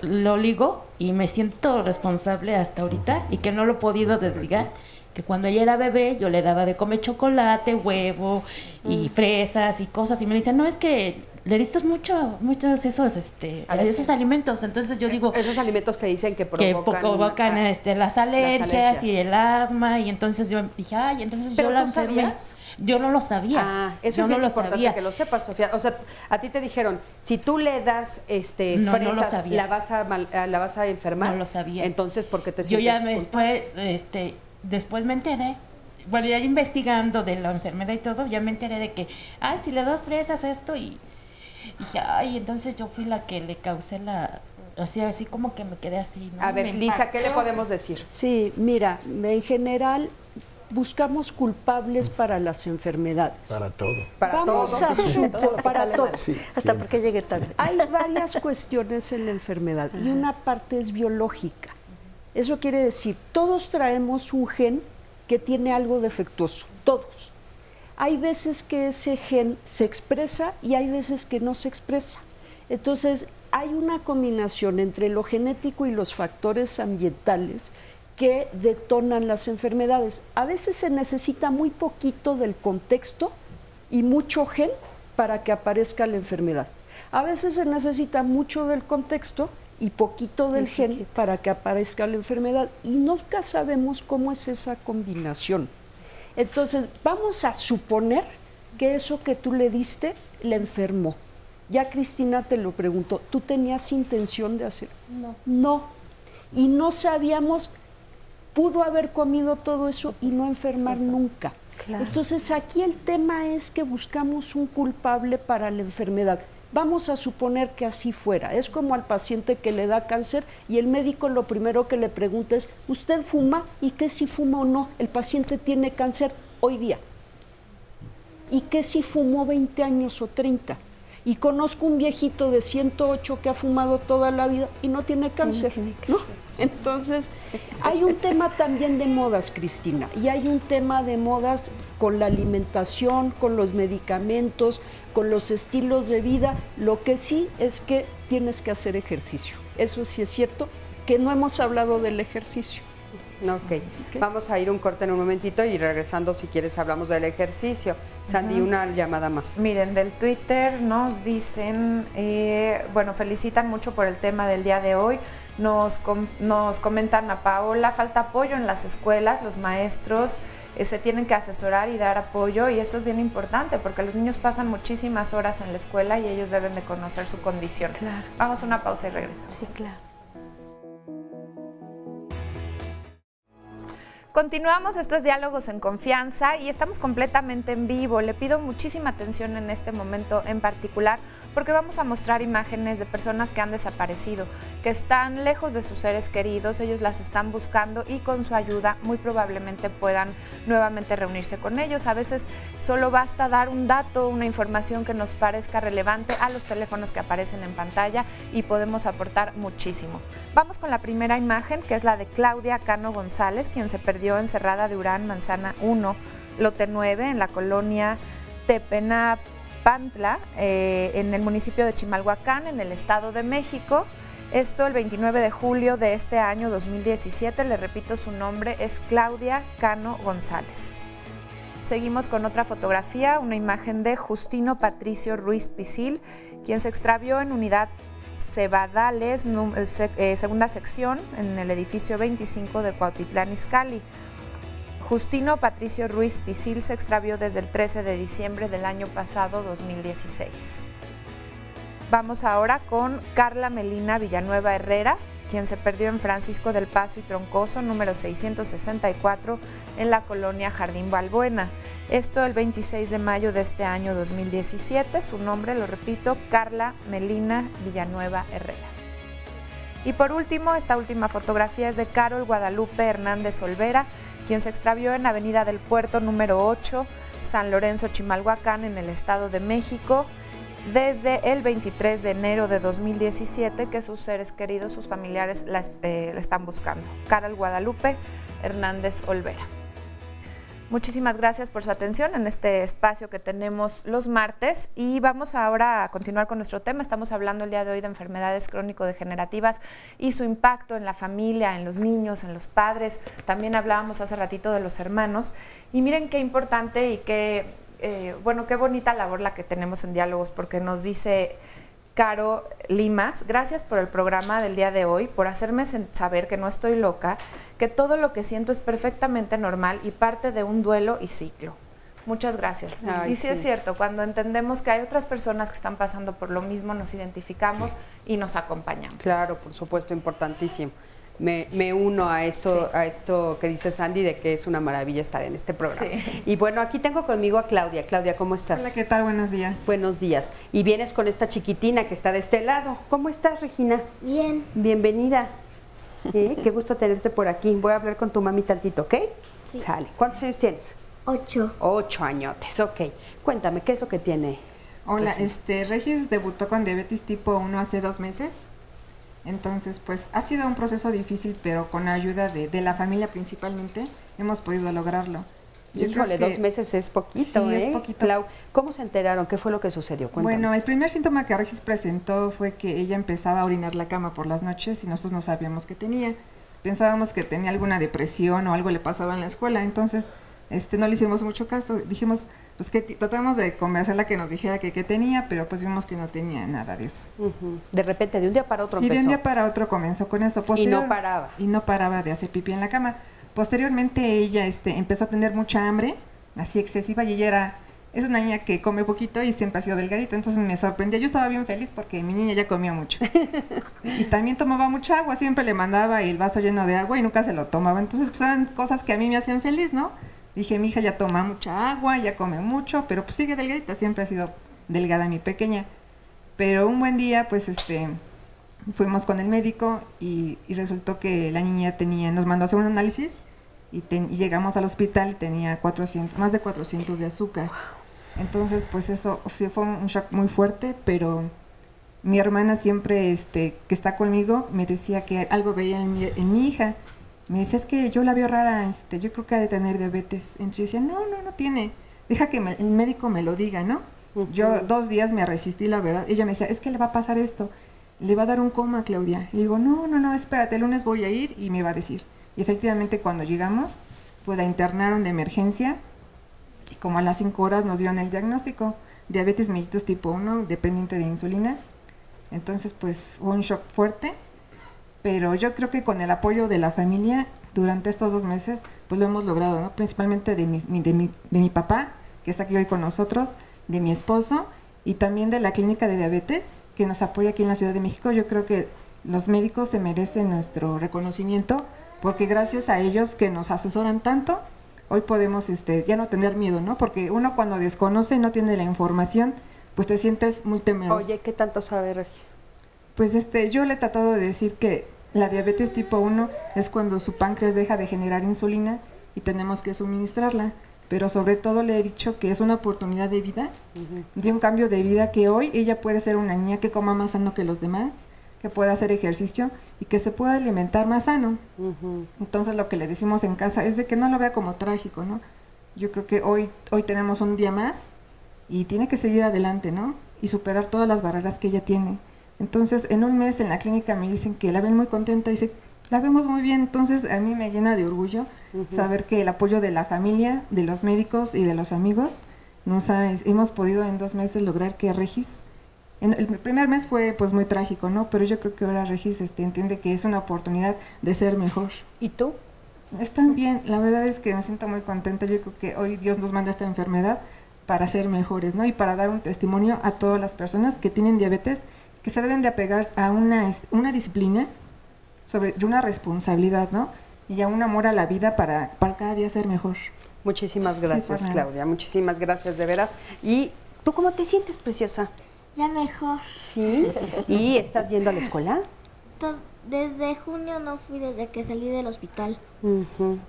lo ligo y me siento responsable hasta ahorita y que no lo he podido desligar. Que cuando ella era bebé yo le daba de comer chocolate, huevo y fresas y cosas. Y me dicen, no, es que le diste muchos esos alimentos. Entonces yo digo... Esos alimentos que dicen que provocan las alergias y el asma. Y entonces yo dije, ay, entonces yo la enfermé. Yo no lo sabía. Eso es muy importante que lo sepas, Sofía. O sea, a ti te dijeron, si tú le das fresas, no lo sabía. ¿La vas a enfermar? No lo sabía. Entonces, ¿por qué te sientes? Yo ya después me enteré, bueno, ya investigando de la enfermedad y todo, ya me enteré de que, ay, si le das fresas esto y dije, ay, entonces yo fui la que le causé así como que me quedé así, ¿no? A ver, Lisa, ¿qué le podemos decir? Sí, mira, en general buscamos culpables para las enfermedades. Para todo. Para todo. Sí, hasta porque llegue tarde. Hay varias cuestiones en la enfermedad y una parte es biológica. Eso quiere decir, todos traemos un gen que tiene algo defectuoso, todos. Hay veces que ese gen se expresa y hay veces que no se expresa. Entonces, hay una combinación entre lo genético y los factores ambientales que detonan las enfermedades. A veces se necesita muy poquito del contexto y mucho gen para que aparezca la enfermedad. A veces se necesita mucho del contexto y poquito del gen para que aparezca la enfermedad, y nunca sabemos cómo es esa combinación. Entonces, vamos a suponer que eso que tú le diste le enfermó. Ya Cristina te lo preguntó, ¿tú tenías intención de hacer? No. No. Y no sabíamos, pudo haber comido todo eso y no enfermar nunca. Claro. Entonces, aquí el tema es que buscamos un culpable para la enfermedad. Vamos a suponer que así fuera. Es como al paciente que le da cáncer y el médico lo primero que le pregunta es, ¿usted fuma? ¿Y qué si fuma o no? El paciente tiene cáncer hoy día. ¿Y qué si fumó 20 años o 30? Y conozco un viejito de 108 que ha fumado toda la vida y no tiene cáncer, ¿no? Entonces, hay un tema también de modas, Cristina, y hay un tema de modas con la alimentación, con los medicamentos, con los estilos de vida. Lo que sí es que tienes que hacer ejercicio. Eso sí es cierto, que no hemos hablado del ejercicio. Ok, vamos a ir un corte en un momentito y regresando, si quieres, hablamos del ejercicio. Sandy, una llamada más. Miren, del Twitter nos dicen, bueno, felicitan mucho por el tema del día de hoy. Nos comentan a Paola, falta apoyo en las escuelas, los maestros se tienen que asesorar y dar apoyo, y esto es bien importante porque los niños pasan muchísimas horas en la escuela y ellos deben de conocer su condición. Sí, claro. Vamos a una pausa y regresamos. Sí, claro. Continuamos estos diálogos en confianza y estamos completamente en vivo. Le pido muchísima atención en este momento en particular porque vamos a mostrar imágenes de personas que han desaparecido, que están lejos de sus seres queridos, ellos las están buscando y con su ayuda muy probablemente puedan nuevamente reunirse con ellos. A veces solo basta dar un dato, una información que nos parezca relevante a los teléfonos que aparecen en pantalla y podemos aportar muchísimo. Vamos con la primera imagen, que es la de Claudia Cano González, quien se perdió en Cerrada de Urán, Manzana 1, lote 9, en la colonia Tepenapantla, en el municipio de Chimalhuacán, en el Estado de México. Esto el 29 de julio de este año 2017, le repito, su nombre es Claudia Cano González. Seguimos con otra fotografía, una imagen de Justino Patricio Ruiz Pisil, quien se extravió en unidad Cebadales, segunda sección, en el edificio 25 de Cuautitlán Izcalli. Justino Patricio Ruiz Pisil se extravió desde el 13 de diciembre del año pasado, 2016. Vamos ahora con Carla Melina Villanueva Herrera, quien se perdió en Francisco del Paso y Troncoso, número 664, en la colonia Jardín Balbuena. Esto el 26 de mayo de este año 2017. Su nombre, lo repito, Carla Melina Villanueva Herrera. Y por último, esta última fotografía es de Carol Guadalupe Hernández Olvera, quien se extravió en Avenida del Puerto, número 8, San Lorenzo, Chimalhuacán, en el Estado de México, desde el 23 de enero de 2017, que sus seres queridos, sus familiares la están buscando. Carol Guadalupe Hernández Olvera. Muchísimas gracias por su atención en este espacio que tenemos los martes y vamos ahora a continuar con nuestro tema. Estamos hablando el día de hoy de enfermedades crónico-degenerativas y su impacto en la familia, en los niños, en los padres. También hablábamos hace ratito de los hermanos y miren qué importante y qué bonita labor la que tenemos en Diálogos, porque nos dice Caro Limas, gracias por el programa del día de hoy, por hacerme saber que no estoy loca, que todo lo que siento es perfectamente normal y parte de un duelo y ciclo. Muchas gracias. Ay, y sí es cierto, cuando entendemos que hay otras personas que están pasando por lo mismo, nos identificamos y nos acompañamos. Claro, por supuesto, importantísimo. Me uno a esto, a esto que dice Sandy, de que es una maravilla estar en este programa. Sí. Y bueno, aquí tengo conmigo a Claudia. Claudia, ¿cómo estás? Hola, ¿qué tal? Buenos días. Buenos días. Y vienes con esta chiquitina que está de este lado. ¿Cómo estás, Regina? Bien. Bienvenida. Qué gusto tenerte por aquí. Voy a hablar con tu mami tantito, ¿ok? Sí. Sale. ¿Cuántos años tienes? 8. 8 añotes, ok. Cuéntame, ¿qué es lo que tiene? Hola, Regis debutó con diabetes tipo 1 hace 2 meses. Entonces, pues ha sido un proceso difícil, pero con la ayuda de la familia principalmente, hemos podido lograrlo. Híjole, 2 meses es poquito, sí, es poquito. Clau, ¿cómo se enteraron? ¿Qué fue lo que sucedió? Cuéntame. Bueno, el primer síntoma que Regis presentó fue que ella empezaba a orinar la cama por las noches y nosotros no sabíamos qué tenía. Pensábamos que tenía alguna depresión o algo le pasaba en la escuela, entonces no le hicimos mucho caso. Dijimos, pues que tratamos de convencerla que nos dijera que qué tenía, pero pues vimos que no tenía nada de eso. De repente, de un día para otro empezó. Sí, de un día para otro comenzó con eso. Y no paraba. Y no paraba de hacer pipí en la cama. Posteriormente ella empezó a tener mucha hambre, así excesiva, y ella es una niña que come poquito y siempre ha sido delgadita, entonces me sorprendía. Yo estaba bien feliz porque mi niña ya comía mucho. Y también tomaba mucha agua, siempre le mandaba el vaso lleno de agua y nunca se lo tomaba. Entonces pues eran cosas que a mí me hacían feliz, ¿no? Dije, mi hija ya toma mucha agua, ya come mucho, pero pues sigue delgadita, siempre ha sido delgada mi pequeña. Pero un buen día, pues fuimos con el médico y resultó que la niña nos mandó a hacer un análisis y llegamos al hospital y tenía más de 400 de azúcar. Entonces, pues eso sí fue un shock muy fuerte, pero mi hermana siempre, que está conmigo, me decía que algo veía en mi hija. Me dice, es que yo la veo rara, yo creo que ha de tener diabetes. Entonces yo decía, no tiene, deja que el médico me lo diga, ¿no? Yo 2 días me resistí, la verdad. Ella me decía, es que le va a pasar esto. le va a dar un coma, Claudia. Le digo, no, espérate, el lunes voy a ir y me va a decir. Y efectivamente cuando llegamos, pues la internaron de emergencia y como a las 5 horas nos dieron el diagnóstico, diabetes mellitus tipo 1, dependiente de insulina. Entonces pues hubo un shock fuerte, pero yo creo que con el apoyo de la familia durante estos 2 meses, pues lo hemos logrado, ¿no? Principalmente de mi papá, que está aquí hoy con nosotros, de mi esposo y también de la clínica de diabetes que nos apoya aquí en la Ciudad de México. Yo creo que los médicos se merecen nuestro reconocimiento porque gracias a ellos que nos asesoran tanto, hoy podemos ya no tener miedo, ¿no? Porque uno cuando desconoce y no tiene la información, pues te sientes muy temeroso. Oye, ¿qué tanto sabe, Regis? Pues yo le he tratado de decir que la diabetes tipo 1 es cuando su páncreas deja de generar insulina y tenemos que suministrarla. Pero sobre todo le he dicho que es una oportunidad de vida, de un cambio de vida, que hoy ella puede ser una niña que coma más sano que los demás, que pueda hacer ejercicio y que se pueda alimentar más sano. Entonces lo que le decimos en casa es de que no lo vea como trágico, ¿no? Yo creo que hoy tenemos un día más y tiene que seguir adelante, ¿no? Y superar todas las barreras que ella tiene. Entonces en un mes en la clínica me dicen que la ven muy contenta, dice, la vemos muy bien, entonces a mí me llena de orgullo saber que el apoyo de la familia, de los médicos y de los amigos, hemos podido en 2 meses lograr que Regis, el primer mes fue pues muy trágico, ¿no? Pero yo creo que ahora Regis entiende que es una oportunidad de ser mejor. ¿Y tú? Estoy bien, la verdad es que me siento muy contenta, yo creo que hoy Dios nos manda esta enfermedad para ser mejores, ¿no? Y para dar un testimonio a todas las personas que tienen diabetes, que se deben de apegar a una disciplina, sobre una responsabilidad, ¿no? Y a un amor a la vida para cada día ser mejor. Muchísimas gracias, sí, Claudia. Muchísimas gracias, de veras. ¿Y tú cómo te sientes, preciosa? Ya mejor. ¿Sí? ¿Y estás yendo a la escuela? Desde junio no fui, desde que salí del hospital.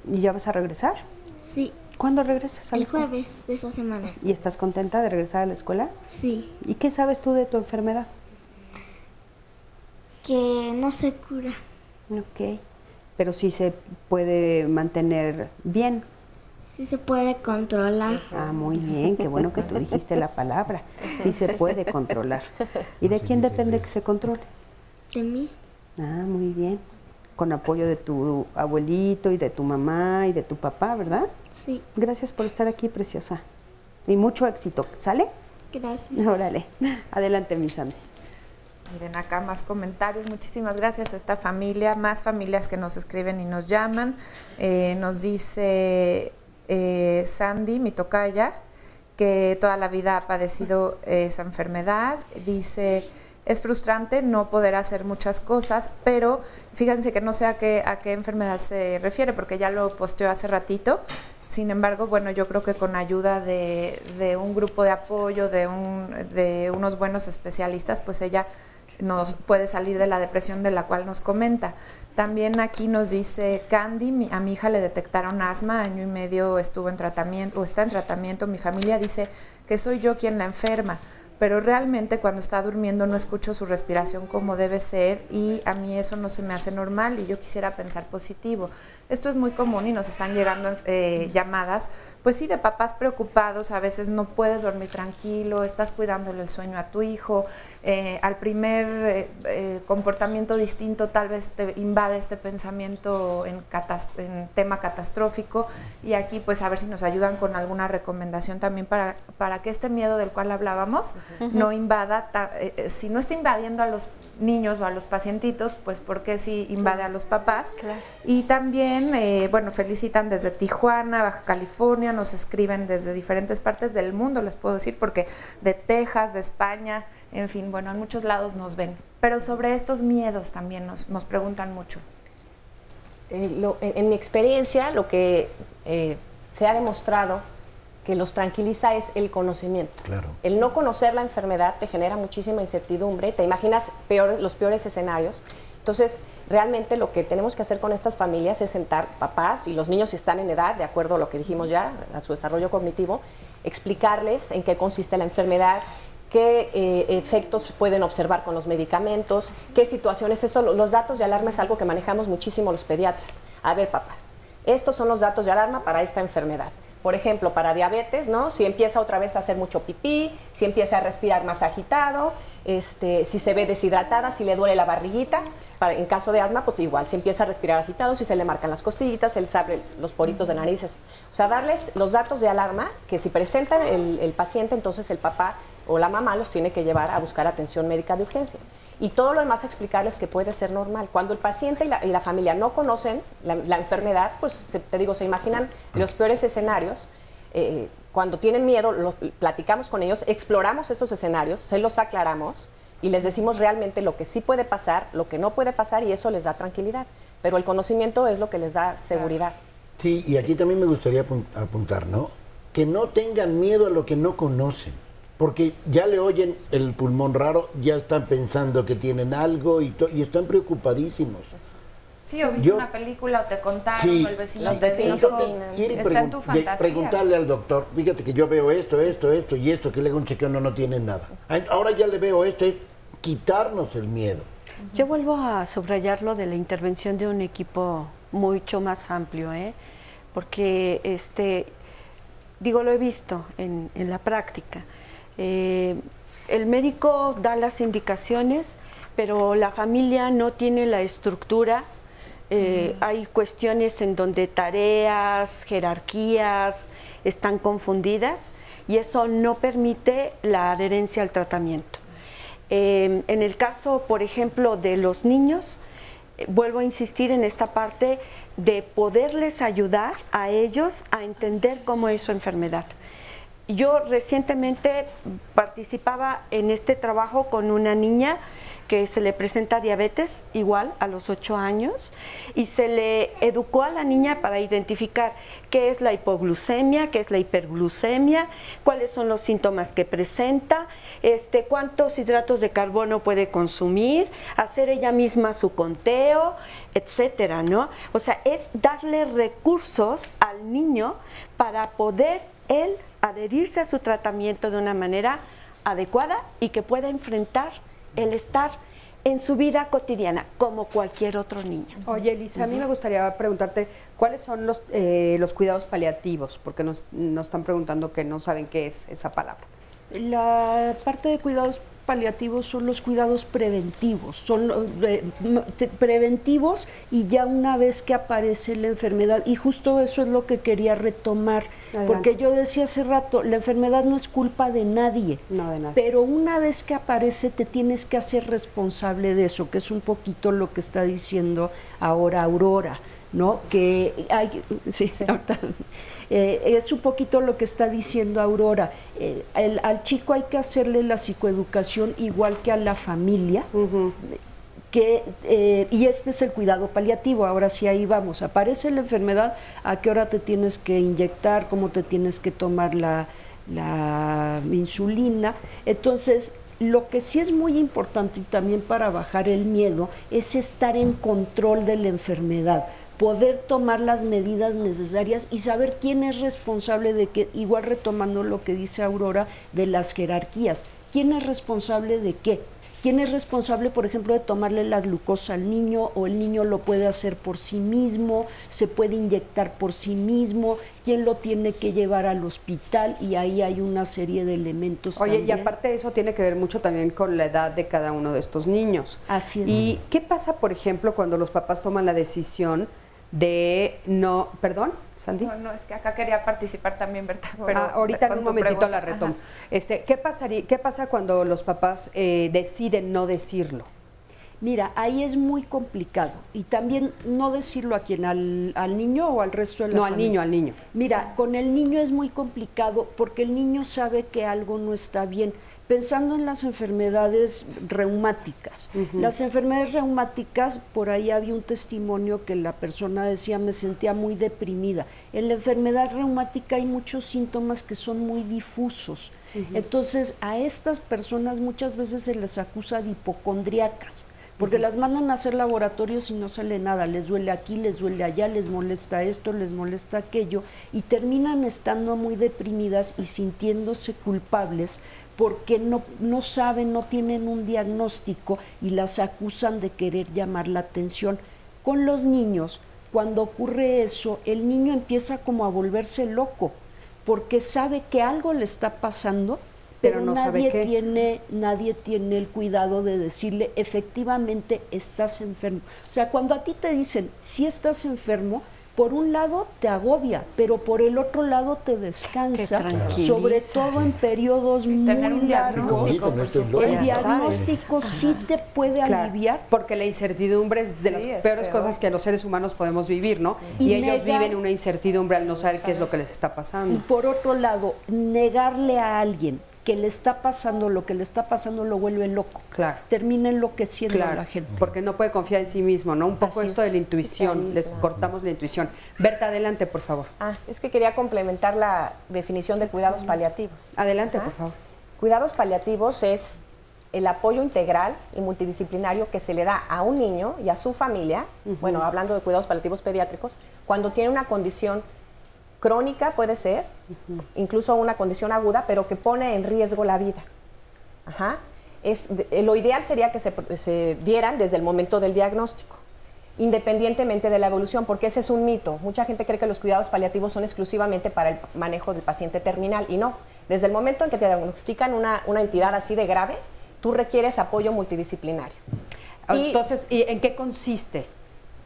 ¿Y ya vas a regresar? Sí. ¿Cuándo regresas a la escuela? El jueves de esa semana. ¿Y estás contenta de regresar a la escuela? Sí. ¿Y qué sabes tú de tu enfermedad? Que no se cura. Ok, pero sí se puede mantener bien. Sí se puede controlar. Ah, muy bien, qué bueno que tú dijiste la palabra. Sí se puede controlar. ¿Y de quién depende que se controle? De mí. Ah, muy bien. Con apoyo de tu abuelito y de tu mamá y de tu papá, ¿verdad? Sí. Gracias por estar aquí, preciosa. Y mucho éxito, ¿sale? Gracias. Órale. Adelante, mi Sandy. Miren acá más comentarios, muchísimas gracias a esta familia, más familias que nos escriben y nos llaman. Nos dice Sandy, mi tocaya, que toda la vida ha padecido esa enfermedad. Dice, es frustrante no poder hacer muchas cosas, pero fíjense que no sé a qué enfermedad se refiere, porque ya lo posteó hace ratito. Sin embargo, bueno, yo creo que con ayuda de un grupo de apoyo, de unos buenos especialistas, pues ella nos puede salir de la depresión de la cual nos comenta. También aquí nos dice Candy, a mi hija le detectaron asma, 1 año y medio estuvo en tratamiento, o está en tratamiento. Mi familia dice que soy yo quien la enferma, pero realmente cuando está durmiendo no escucho su respiración como debe ser y a mí eso no se me hace normal y yo quisiera pensar positivo. Esto es muy común y nos están llegando llamadas, pues sí, de papás preocupados, a veces no puedes dormir tranquilo, estás cuidándole el sueño a tu hijo, al primer comportamiento distinto tal vez te invade este pensamiento en tema catastrófico y aquí pues a ver si nos ayudan con alguna recomendación también para que este miedo del cual hablábamos no invada, si no está invadiendo a los niños o a los pacientitos, pues porque sí invade a los papás. Claro. Y también, bueno, felicitan desde Tijuana, Baja California, nos escriben desde diferentes partes del mundo, les puedo decir, porque de Texas, de España, en fin, bueno, en muchos lados nos ven. Pero sobre estos miedos también nos preguntan mucho. En mi experiencia, lo que se ha demostrado que los tranquiliza es el conocimiento. Claro. El no conocer la enfermedad te genera muchísima incertidumbre, te imaginas los peores escenarios. Entonces, realmente lo que tenemos que hacer con estas familias es sentar papás y los niños si están en edad, de acuerdo a lo que dijimos ya, a su desarrollo cognitivo, explicarles en qué consiste la enfermedad, qué efectos pueden observar con los medicamentos, qué situaciones, los datos de alarma es algo que manejamos muchísimo los pediatras. A ver, papás, estos son los datos de alarma para esta enfermedad. Por ejemplo, para diabetes, ¿no? Si empieza otra vez a hacer mucho pipí, si empieza a respirar más agitado, si se ve deshidratada, si le duele la barriguita. En caso de asma, pues igual, si empieza a respirar agitado, si se le marcan las costillitas, se les abre los poritos de narices. O sea, darles los datos de alarma que si presenta el paciente, entonces el papá o la mamá los tiene que llevar a buscar atención médica de urgencia. Y todo lo demás explicarles que puede ser normal. Cuando el paciente y la familia no conocen la enfermedad, pues te digo, se imaginan los peores escenarios. Cuando tienen miedo, platicamos con ellos, exploramos estos escenarios, se los aclaramos y les decimos realmente lo que sí puede pasar, lo que no puede pasar, y eso les da tranquilidad. Pero el conocimiento es lo que les da seguridad. Sí, y aquí también me gustaría apuntar, ¿no? Que no tengan miedo a lo que no conocen. Porque ya le oyen el pulmón raro, ya están pensando que tienen algo y están preocupadísimos. Sí, o viste una película o te contaron, o el vecino te dijo, está en tu fantasía. Preguntarle al doctor, fíjate que yo veo esto y esto, que le haga un chequeo, no tiene nada. Ahora ya le veo esto, es quitarnos el miedo. Yo vuelvo a subrayar lo de la intervención de un equipo mucho más amplio, porque digo, lo he visto en la práctica. El médico da las indicaciones, pero la familia no tiene la estructura. Hay cuestiones en donde tareas, jerarquías están confundidas y eso no permite la adherencia al tratamiento. En el caso, por ejemplo, de los niños, vuelvo a insistir en esta parte de poderles ayudar a ellos a entender cómo es su enfermedad. Yo recientemente participaba en este trabajo con una niña que se le presenta diabetes igual a los 8 años y se le educó a la niña para identificar qué es la hipoglucemia, qué es la hiperglucemia, cuáles son los síntomas que presenta, cuántos hidratos de carbono puede consumir, hacer ella misma su conteo, etcétera, ¿no? O sea, es darle recursos al niño para poder él adherirse a su tratamiento de una manera adecuada y que pueda enfrentar el estar en su vida cotidiana como cualquier otro niño. Oye, Elisa, a mí me gustaría preguntarte cuáles son los cuidados paliativos, porque nos están preguntando que no saben qué es esa palabra. La parte de cuidados paliativos son los cuidados preventivos, preventivos y ya una vez que aparece la enfermedad, y justo eso es lo que quería retomar. Adelante. Porque yo decía hace rato, la enfermedad no es culpa de nadie, pero una vez que aparece te tienes que hacer responsable de eso, que es un poquito lo que está diciendo ahora Aurora, ¿no? Que hay, sí. Es un poquito lo que está diciendo Aurora. Al chico hay que hacerle la psicoeducación igual que a la familia, y este es el cuidado paliativo. Ahora sí, ahí vamos. Aparece la enfermedad, a qué hora te tienes que inyectar, cómo te tienes que tomar la insulina. Entonces, lo que sí es muy importante y también para bajar el miedo es estar en control de la enfermedad, poder tomar las medidas necesarias y saber quién es responsable de qué, igual retomando lo que dice Aurora de las jerarquías, quién es responsable de qué, quién es responsable, por ejemplo, de tomarle la glucosa al niño, o el niño lo puede hacer por sí mismo, se puede inyectar por sí mismo, quién lo tiene que llevar al hospital, y ahí hay una serie de elementos. Oye, también. Y aparte de eso tiene que ver mucho también con la edad de cada uno de estos niños. Así es. ¿Y qué pasa, por ejemplo, cuando los papás toman la decisión de no, perdón, Sandy? No, es que acá quería participar también, Berta. Pero ahorita en un momentito la retomo. ¿Qué pasa cuando los papás deciden no decirlo? Mira, ahí es muy complicado, y también no decirlo a quién, al niño o al resto de la familia. al niño. Mira, con el niño es muy complicado porque el niño sabe que algo no está bien. Pensando en las enfermedades reumáticas. Las enfermedades reumáticas, por ahí había un testimonio que la persona decía, me sentía muy deprimida. En la enfermedad reumática hay muchos síntomas que son muy difusos. Entonces, a estas personas muchas veces se les acusa de hipocondriacas, porque las mandan a hacer laboratorios y no sale nada, les duele aquí, les duele allá, les molesta esto, les molesta aquello, y terminan estando muy deprimidas y sintiéndose culpables porque no saben, no tienen un diagnóstico y las acusan de querer llamar la atención. Con los niños, cuando ocurre eso, el niño empieza como a volverse loco, porque sabe que algo le está pasando, pero no sabe nadie qué. nadie tiene el cuidado de decirle, efectivamente estás enfermo. O sea, cuando a ti te dicen, si estás enfermo, por un lado te agobia, pero por el otro lado te descansa, sobre todo en periodos muy largos. El diagnóstico sí te puede aliviar. Porque la incertidumbre es de las peores cosas que los seres humanos podemos vivir, ¿no? Y ellos viven una incertidumbre al no saber qué es lo que les está pasando. Y por otro lado, negarle a alguien que le está pasando lo que le está pasando lo vuelve loco. Claro. Termina enloqueciendo a la gente. Porque no puede confiar en sí mismo, ¿no? Un poco esto de la intuición, les cortamos la intuición. Berta, adelante, por favor. Es que quería complementar la definición de cuidados paliativos. Adelante, por favor. Cuidados paliativos es el apoyo integral y multidisciplinario que se le da a un niño y a su familia, bueno, hablando de cuidados paliativos pediátricos, cuando tiene una condición crónica, puede ser, incluso una condición aguda, pero que pone en riesgo la vida. Lo ideal sería que se dieran desde el momento del diagnóstico, independientemente de la evolución, porque ese es un mito. Mucha gente cree que los cuidados paliativos son exclusivamente para el manejo del paciente terminal, y no. Desde el momento en que te diagnostican una entidad así de grave, tú requieres apoyo multidisciplinario. Entonces, ¿y en qué consiste?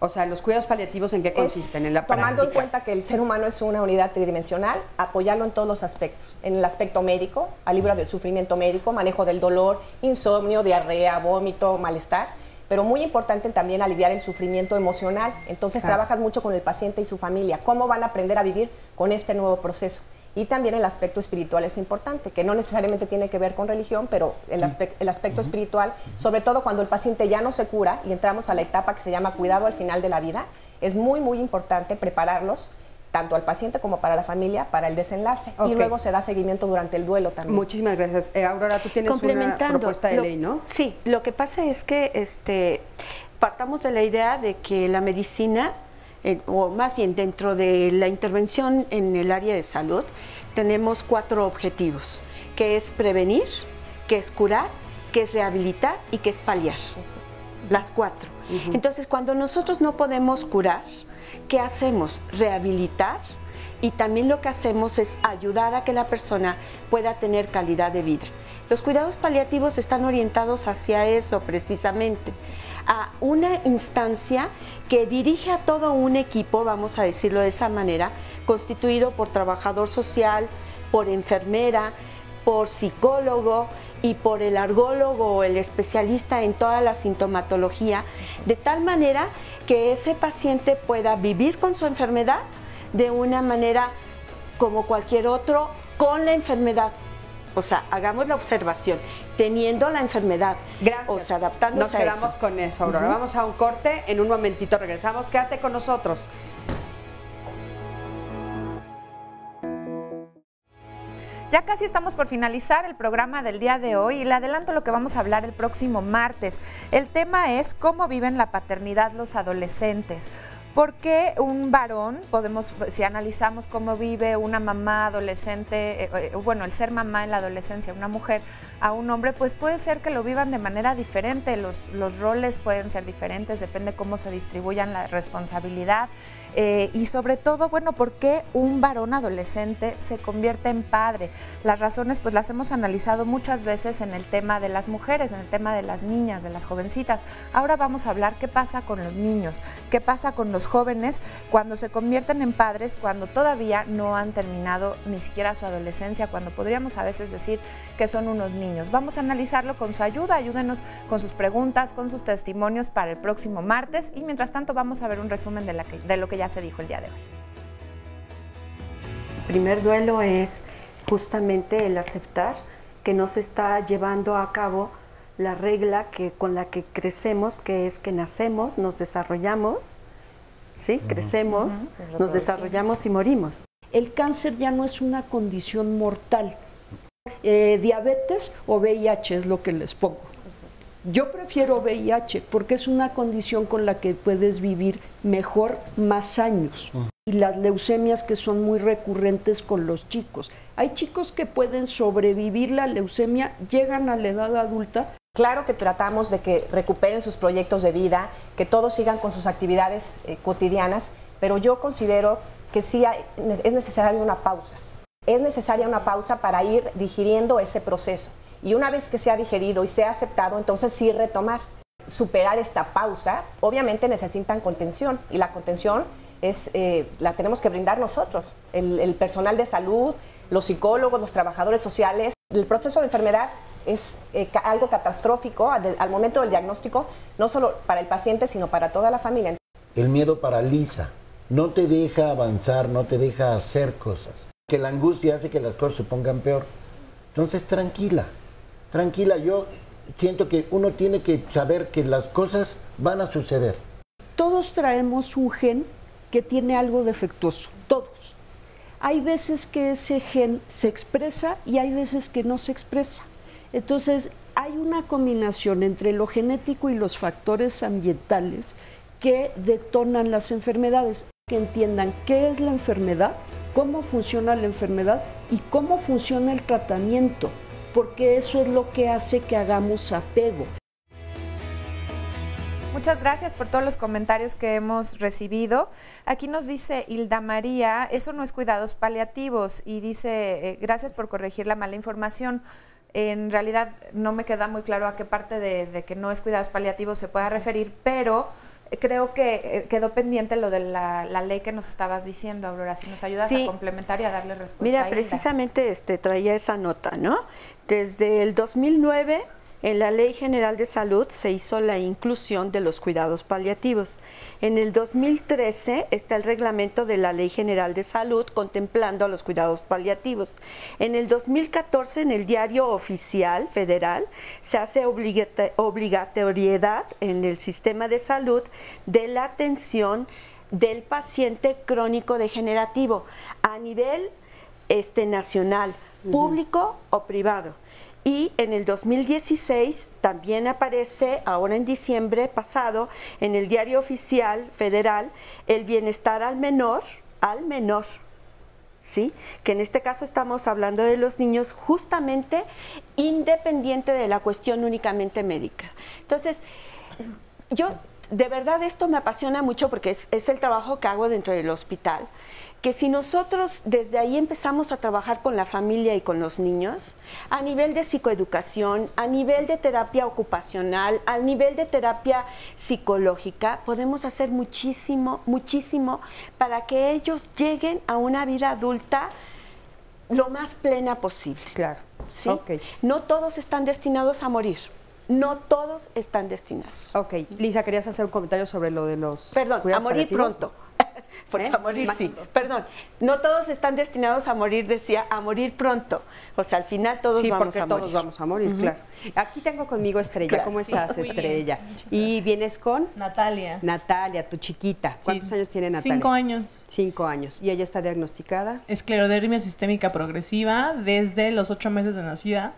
O sea, ¿los cuidados paliativos en qué consisten? En la tomando en cuenta que el ser humano es una unidad tridimensional, apoyarlo en todos los aspectos. En el aspecto médico, alivio del sufrimiento médico, manejo del dolor, insomnio, diarrea, vómito, malestar, pero muy importante también aliviar el sufrimiento emocional. Entonces trabajas mucho con el paciente y su familia. ¿Cómo van a aprender a vivir con este nuevo proceso? Y también el aspecto espiritual es importante, que no necesariamente tiene que ver con religión, pero el aspecto espiritual, sobre todo cuando el paciente ya no se cura y entramos a la etapa que se llama cuidado al final de la vida, es muy, muy importante prepararlos, tanto al paciente como para la familia, para el desenlace. Y luego se da seguimiento durante el duelo también. Muchísimas gracias. Aurora, tú tienes una propuesta de ley, ¿no? Sí, lo que pasa es que partamos de la idea de que la medicina, o más bien dentro de la intervención en el área de salud, tenemos 4 objetivos, que es prevenir, que es curar, que es rehabilitar y que es paliar. Las 4. Entonces, cuando nosotros no podemos curar, ¿qué hacemos? Rehabilitar, y también lo que hacemos es ayudar a que la persona pueda tener calidad de vida. Los cuidados paliativos están orientados hacia eso precisamente, a una instancia que dirige a todo un equipo, vamos a decirlo de esa manera, constituido por trabajador social, por enfermera, por psicólogo y por el alergólogo o el especialista en toda la sintomatología, de tal manera que ese paciente pueda vivir con su enfermedad de una manera como cualquier otro, con la enfermedad. O sea, hagamos la observación, teniendo la enfermedad. Gracias. O sea, adaptándose a eso. Nos quedamos con eso, Aurora. Vamos a un corte, en un momentito regresamos. Quédate con nosotros. Ya casi estamos por finalizar el programa del día de hoy y le adelanto lo que vamos a hablar el próximo martes. El tema es cómo viven la paternidad los adolescentes. Porque un varón, si analizamos cómo vive una mamá adolescente, el ser mamá en la adolescencia, una mujer a un hombre, pues puede ser que lo vivan de manera diferente, los roles pueden ser diferentes, depende cómo se distribuyan la responsabilidad. Y sobre todo, ¿por qué un varón adolescente se convierte en padre? Las razones, pues las hemos analizado muchas veces en el tema de las mujeres, en el tema de las niñas, de las jovencitas. Ahora vamos a hablar qué pasa con los niños, qué pasa con los jóvenes cuando se convierten en padres, cuando todavía no han terminado ni siquiera su adolescencia, cuando podríamos a veces decir que son unos niños. Vamos a analizarlo con su ayuda, ayúdenos con sus preguntas, con sus testimonios para el próximo martes y mientras tanto vamos a ver un resumen de lo que ya se dijo el día de hoy. El primer duelo es justamente el aceptar que no se está llevando a cabo la regla con la que crecemos, que es que nacemos, nos desarrollamos, ¿sí? Crecemos, nos desarrollamos y morimos. El cáncer ya no es una condición mortal. Diabetes o VIH es lo que les pongo. Yo prefiero VIH porque es una condición con la que puedes vivir mejor más años. Y las leucemias que son muy recurrentes con los chicos. Hay chicos que pueden sobrevivir la leucemia, llegan a la edad adulta. Claro que tratamos de que recuperen sus proyectos de vida, que todos sigan con sus actividades cotidianas, pero yo considero que sí es necesaria una pausa. Es necesaria una pausa para ir digiriendo ese proceso. Y una vez que se ha digerido y se ha aceptado, entonces sí retomar. Superar esta pausa, obviamente necesitan contención, y la contención la tenemos que brindar nosotros, el personal de salud, los psicólogos, los trabajadores sociales. El proceso de enfermedad es algo catastrófico al momento del diagnóstico, no solo para el paciente, sino para toda la familia. El miedo paraliza, no te deja avanzar, no te deja hacer cosas. Que la angustia hace que las cosas se pongan peor. Entonces, tranquila, yo siento que uno tiene que saber que las cosas van a suceder. Todos traemos un gen que tiene algo defectuoso, todos. Hay veces que ese gen se expresa y hay veces que no se expresa. Entonces, hay una combinación entre lo genético y los factores ambientales que detonan las enfermedades. Que entiendan qué es la enfermedad, cómo funciona la enfermedad y cómo funciona el tratamiento, porque eso es lo que hace que hagamos apego. Muchas gracias por todos los comentarios que hemos recibido. Aquí nos dice Hilda María, eso no es cuidados paliativos, y dice, gracias por corregir la mala información. En realidad no me queda muy claro a qué parte de que no es cuidados paliativos se pueda referir, pero creo que quedó pendiente lo de la ley que nos estabas diciendo, Aurora, si nos ayudas a complementar y a darle respuesta. Mira, precisamente traía esa nota, ¿no? Desde el 2009, en la Ley General de Salud se hizo la inclusión de los cuidados paliativos. En el 2013 está el reglamento de la Ley General de Salud contemplando a los cuidados paliativos. En el 2014, en el Diario Oficial Federal, se hace obligatoriedad en el sistema de salud de la atención del paciente crónico degenerativo a nivel nacional, público o privado. Y en el 2016 también aparece, ahora en diciembre pasado, en el Diario Oficial Federal, el bienestar al menor, ¿sí? Que en este caso estamos hablando de los niños justamente independiente de la cuestión únicamente médica. Entonces, yo de verdad esto me apasiona mucho porque es el trabajo que hago dentro del hospital, que si nosotros desde ahí empezamos a trabajar con la familia y con los niños, a nivel de psicoeducación, a nivel de terapia ocupacional, a nivel de terapia psicológica, podemos hacer muchísimo, muchísimo para que ellos lleguen a una vida adulta lo más plena posible. Claro. ¿Sí? Okay. No todos están destinados a morir. No todos están destinados. Ok. Lisa, ¿querías hacer un comentario sobre lo de los Perdón, a morir pronto. Porque a morir sí. Perdón, no todos están destinados a morir, decía, a morir pronto. O sea, al final todos vamos a morir. Todos vamos a morir, claro. Aquí tengo conmigo Estrella. Claro. ¿Cómo estás, Estrella? Y vienes con Natalia. Natalia, tu chiquita. ¿Cuántos años tiene Natalia? 5 años. 5 años. ¿Y ella está diagnosticada? Esclerodermia sistémica progresiva desde los 8 meses de nacida.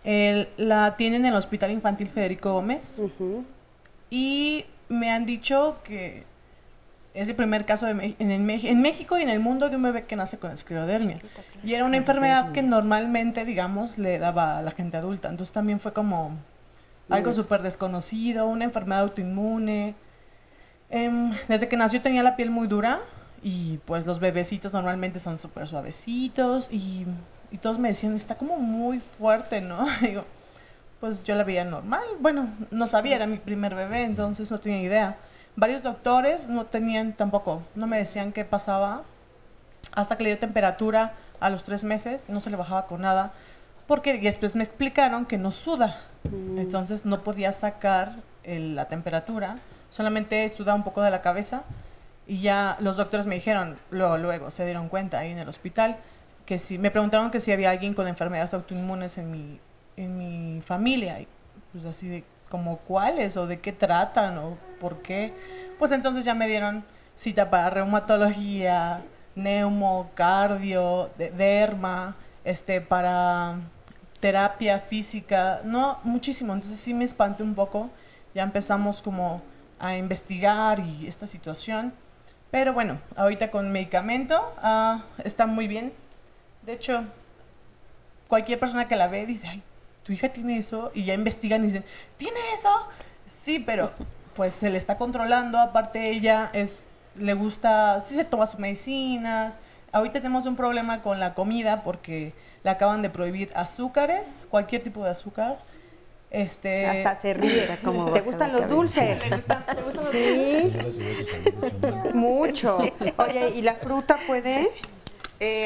La tienen en el Hospital Infantil Federico Gómez. Y me han dicho que es el primer caso en México y en el mundo de un bebé que nace con esclerodermia. Y era una enfermedad que normalmente, digamos, le daba a la gente adulta. Entonces también fue como algo súper desconocido, una enfermedad autoinmune. Desde que nació tenía la piel muy dura y pues los bebecitos normalmente son súper suavecitos y todos me decían, está como muy fuerte, ¿no? Digo, pues yo la veía normal. Bueno, no sabía, era mi primer bebé, entonces no tenía idea. Varios doctores no tenían tampoco, no me decían qué pasaba, hasta que le dio temperatura a los 3 meses, no se le bajaba con nada, porque después me explicaron que no suda, entonces no podía sacar la temperatura, solamente sudaba un poco de la cabeza, y ya los doctores me dijeron, luego se dieron cuenta ahí en el hospital, que si, me preguntaron que si había alguien con enfermedades autoinmunes en mi familia, y pues así de, como cuáles o de qué tratan o por qué, pues entonces ya me dieron cita para reumatología, neumo, cardio, derma, para terapia física, no, muchísimo, entonces sí me espanté un poco, ya empezamos como a investigar y esta situación, pero bueno, ahorita con medicamento está muy bien, de hecho, cualquier persona que la ve dice, ay, tu hija tiene eso, y ya investigan y dicen, ¿tiene eso? Sí, pero pues se le está controlando, aparte ella le gusta, sí se toma sus medicinas, ahorita tenemos un problema con la comida porque le acaban de prohibir azúcares, cualquier tipo de azúcar. Hasta se ríe, como ¿te gustan los dulces? Sí, mucho. Oye, ¿y la fruta puede?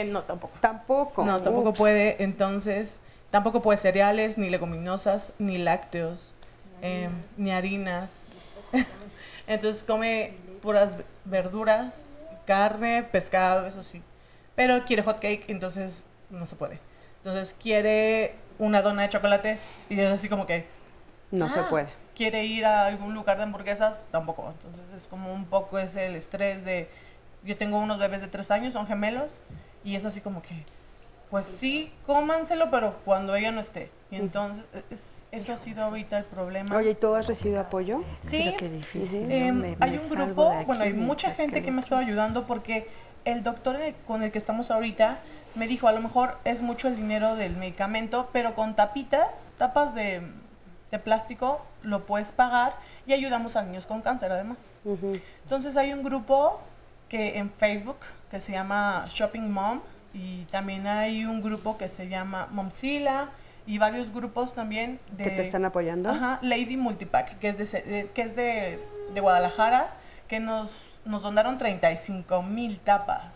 No, tampoco. Tampoco. No, tampoco puede. Entonces, tampoco puede cereales, ni leguminosas, ni lácteos, ni harinas. Entonces come puras verduras, carne, pescado, eso sí. Pero quiere hot cake, entonces no se puede. Entonces quiere una dona de chocolate y es así como que no se puede. Quiere ir a algún lugar de hamburguesas, tampoco. Entonces es como un poco ese el estrés de, yo tengo unos bebés de 3 años, son gemelos, y es así como que, pues sí, cómanselo, pero cuando ella no esté. Y entonces eso ha sido ahorita el problema. Oye, ¿y tú has recibido apoyo? Sí, qué difícil. Hay un grupo, bueno, hay mucha gente que me ha estado ayudando porque el doctor con el que estamos ahorita me dijo, a lo mejor es mucho el dinero del medicamento, pero con tapas de plástico, lo puedes pagar y ayudamos a niños con cáncer además. Entonces hay un grupo que en Facebook que se llama Shopping Mom y también hay un grupo que se llama Momzilla y varios grupos también de... ¿Que te están apoyando? Ajá, Lady Multipack, que es de Guadalajara, que nos donaron 35,000 tapas.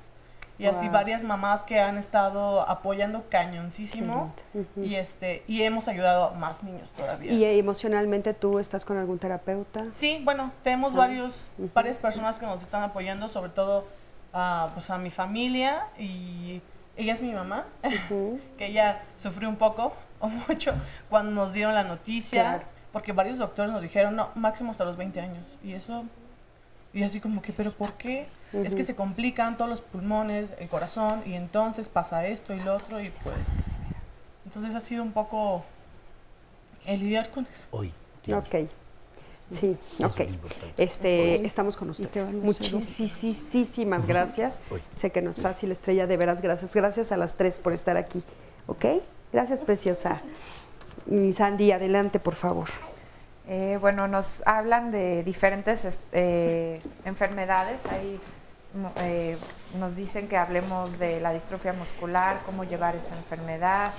Y así varias mamás que han estado apoyando cañoncísimo y hemos ayudado a más niños todavía. ¿Y emocionalmente tú estás con algún terapeuta? Sí, bueno, tenemos varias personas que nos están apoyando, sobre todo pues a mi familia, y ella es mi mamá, que ella sufrió un poco o mucho cuando nos dieron la noticia, porque varios doctores nos dijeron, no, máximo hasta los 20 años, y eso... Y así como que, ¿pero por qué? Es que se complican todos los pulmones, el corazón, y entonces pasa esto y lo otro, y pues... Entonces ha sido un poco el lidiar con eso. Hoy. Ok. Sí, ok. Estamos con ustedes. Muchísimas gracias. Sé que no es fácil, Estrella, de veras, gracias. Gracias a las 3 por estar aquí. ¿Ok? Gracias, preciosa. Y Sandy, adelante, por favor. Bueno, nos hablan de diferentes enfermedades. Ahí nos dicen que hablemos de la distrofia muscular, cómo llevar esa enfermedad.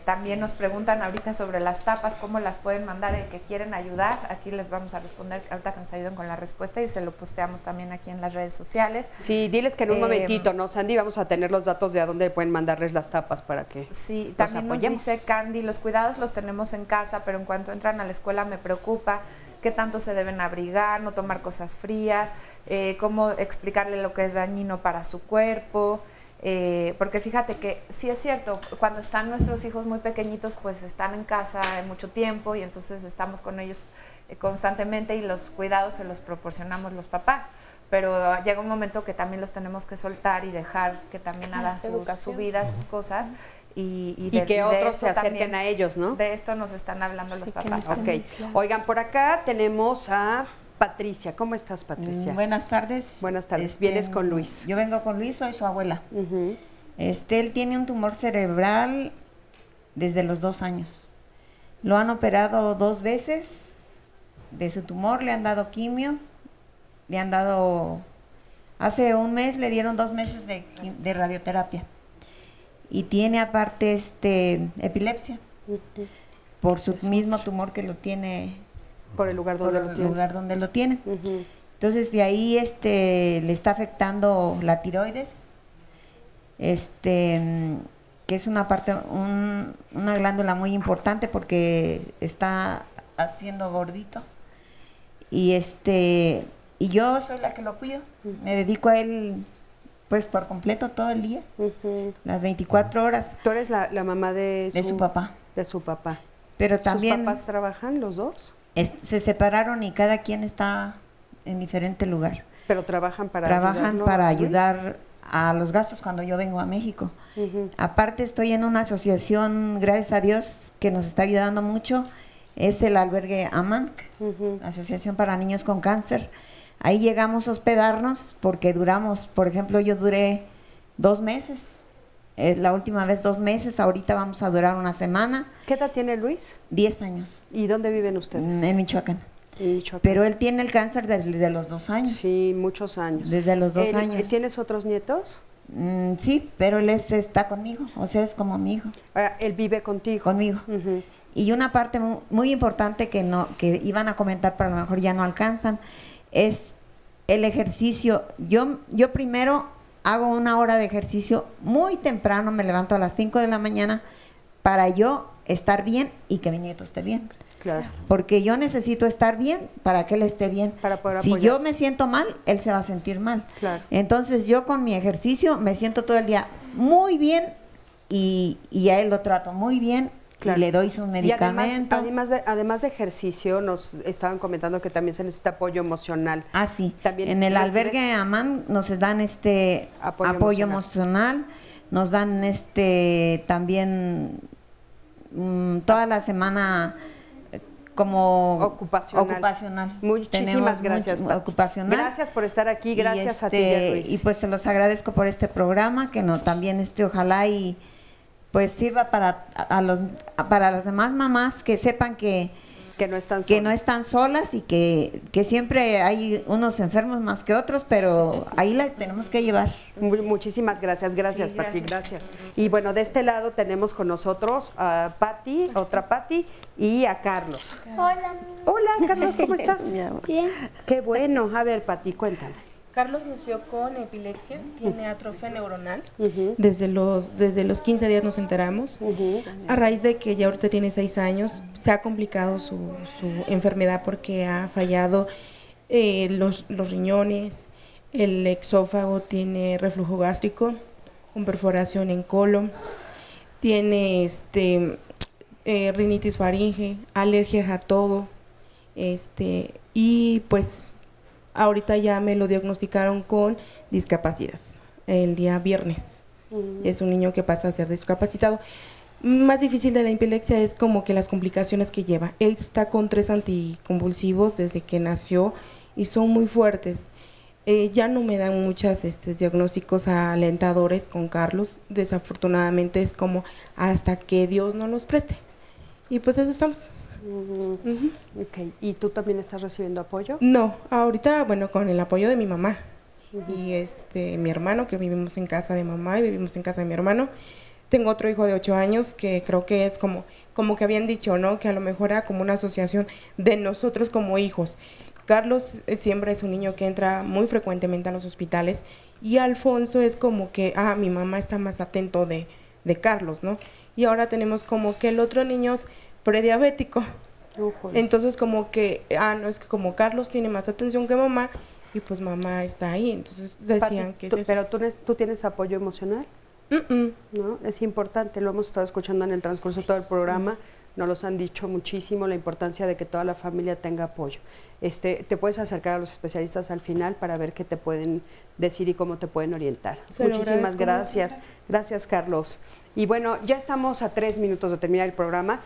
También nos preguntan ahorita sobre las tapas, cómo las pueden mandar, que quieren ayudar. Aquí les vamos a responder, ahorita que nos ayuden con la respuesta, y se lo posteamos también aquí en las redes sociales. Sí, diles que en un momentito, ¿no, Sandy? Vamos a tener los datos de a dónde pueden mandarles las tapas para que sí, también nos dice Candy, los cuidados los tenemos en casa, pero en cuanto entran a la escuela me preocupa qué tanto se deben abrigar, no tomar cosas frías, cómo explicarle lo que es dañino para su cuerpo. Porque fíjate que sí es cierto, cuando están nuestros hijos muy pequeñitos, pues están en casa mucho tiempo y entonces estamos con ellos constantemente y los cuidados se los proporcionamos los papás, pero llega un momento que también los tenemos que soltar y dejar que también hagan su vida, sus cosas. Y que otros se acerquen a ellos, ¿no? De esto nos están hablando los papás. Ok, oigan, por acá tenemos a Patricia. ¿Cómo estás, Patricia? Buenas tardes. Buenas tardes. Vienes con Luis. Yo vengo con Luis, soy su abuela. Él tiene un tumor cerebral desde los 2 años. Lo han operado 2 veces de su tumor, le han dado quimio, le han dado... Hace un mes le dieron 2 meses de radioterapia. Y tiene aparte epilepsia por su mismo tumor que lo tiene... Por el lugar donde lo tiene. Entonces de ahí le está afectando la tiroides, que es una parte, una glándula muy importante porque está haciendo gordito. Y yo soy la que lo cuido. Me dedico a él pues por completo todo el día, las 24 horas. ¿Tú eres la mamá de su papá? De su papá. Pero también... ¿Sus papás trabajan los dos? Se separaron y cada quien está en diferente lugar. Pero trabajan para ayudar a los gastos cuando yo vengo a México. Aparte estoy en una asociación, gracias a Dios, que nos está ayudando mucho. Es el albergue AMANC, Asociación para Niños con Cáncer. Ahí llegamos a hospedarnos porque duramos, por ejemplo, yo duré 2 meses. La última vez 2 meses, ahorita vamos a durar 1 semana. ¿Qué edad tiene Luis? 10 años. ¿Y dónde viven ustedes? En Michoacán. Pero él tiene el cáncer desde los 2 años. Sí, muchos años. Desde los 2 años. ¿Tienes otros nietos? Sí, pero él está conmigo, o sea, es como mi hijo. Él vive contigo. Conmigo. Y una parte muy importante que iban a comentar, pero a lo mejor ya no alcanzan, es el ejercicio. Yo primero hago 1 hora de ejercicio muy temprano, me levanto a las 5 de la mañana para yo estar bien y que mi nieto esté bien. Claro. Porque yo necesito estar bien para que él esté bien. Para poder si apoyar. yo me siento mal, él se va a sentir mal. Claro. Entonces yo con mi ejercicio me siento todo el día muy bien y a él lo trato muy bien. Claro. Y le doy su medicamento. Y además de ejercicio, nos estaban comentando que también se necesita apoyo emocional. Ah, sí. También en el albergue Amán nos dan apoyo emocional, nos dan también toda la semana como ocupacional. Muchísimas gracias. Ocupacional. Gracias por estar aquí, gracias a ti, Luis. Y pues se los agradezco por este programa, que también ojalá y pues sirva para las demás mamás, que sepan que no están solas y que siempre hay unos enfermos más que otros, pero ahí la tenemos que llevar. Muchísimas gracias, sí, Pati, gracias. Y bueno, de este lado tenemos con nosotros a Pati, otra Pati, y a Carlos. Hola. Hola, Carlos, ¿cómo estás? Bien. Qué bueno. A ver, Pati, cuéntame. Carlos nació con epilepsia, tiene atrofia neuronal. Desde los 15 días nos enteramos. A raíz de que ya ahorita tiene 6 años, se ha complicado su enfermedad porque ha fallado los riñones, el exófago, tiene reflujo gástrico con perforación en colon, tiene rinitis faringe, alergias a todo, y pues ahorita ya me lo diagnosticaron con discapacidad el día viernes. Es un niño que pasa a ser discapacitado. Más difícil de la epilepsia es como que las complicaciones que lleva. Él está con 3 anticonvulsivos desde que nació y son muy fuertes. Ya no me dan muchos diagnósticos alentadores con Carlos. Desafortunadamente es como hasta que Dios nos los preste. Y pues eso estamos. Okay. ¿Y tú también estás recibiendo apoyo? No, ahorita, bueno, con el apoyo de mi mamá y mi hermano, que vivimos en casa de mamá y vivimos en casa de mi hermano. Tengo otro hijo de 8 años que creo que es como que habían dicho, ¿no? Que a lo mejor era como una asociación de nosotros como hijos. Carlos siempre es un niño que entra muy frecuentemente a los hospitales y Alfonso es como que, mi mamá está más atento de Carlos, ¿no? Y ahora tenemos como que el otro niño es prediabético. Entonces como que, no, es que como Carlos tiene más atención que mamá y pues mamá está ahí, entonces decían Pati, que es eso. ¿Pero tú tienes apoyo emocional? ¿No? Es importante, lo hemos estado escuchando en el transcurso de todo el programa, nos los han dicho muchísimo, la importancia de que toda la familia tenga apoyo. Te puedes acercar a los especialistas al final para ver qué te pueden decir y cómo te pueden orientar. Muchísimas gracias. Gracias, Carlos. Y bueno, ya estamos a 3 minutos de terminar el programa.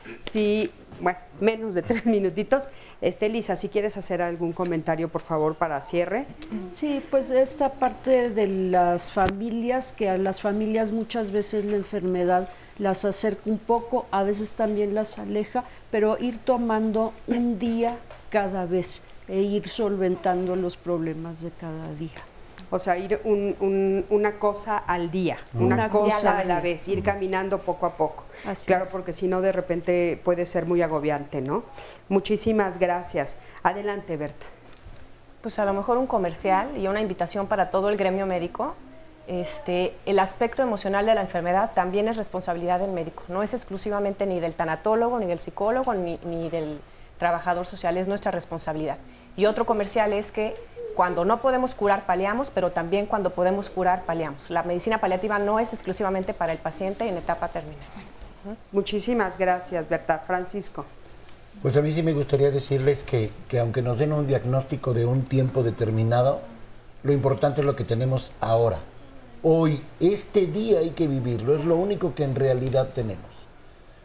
Menos de 3 minutitos. Lisa, si quieres hacer algún comentario, por favor, para cierre. Sí, pues esta parte de las familias, que a las familias muchas veces la enfermedad las acerca un poco, a veces también las aleja, pero ir tomando un día cada vez e ir solventando los problemas de cada día. O sea, ir una cosa al día, una cosa a la vez, ir caminando poco a poco. Claro, porque si no, de repente puede ser muy agobiante, ¿no? Muchísimas gracias. Adelante, Berta. Pues a lo mejor un comercial y una invitación para todo el gremio médico. El aspecto emocional de la enfermedad también es responsabilidad del médico. No es exclusivamente ni del tanatólogo, ni del psicólogo, ni del trabajador social, es nuestra responsabilidad. Y otro comercial es que cuando no podemos curar, paliamos, pero también cuando podemos curar, paliamos. La medicina paliativa no es exclusivamente para el paciente en etapa terminal. Muchísimas gracias, Berta. Francisco. Pues a mí sí me gustaría decirles que aunque nos den un diagnóstico de un tiempo determinado, lo importante es lo que tenemos ahora. Hoy, este día hay que vivirlo, es lo único que en realidad tenemos.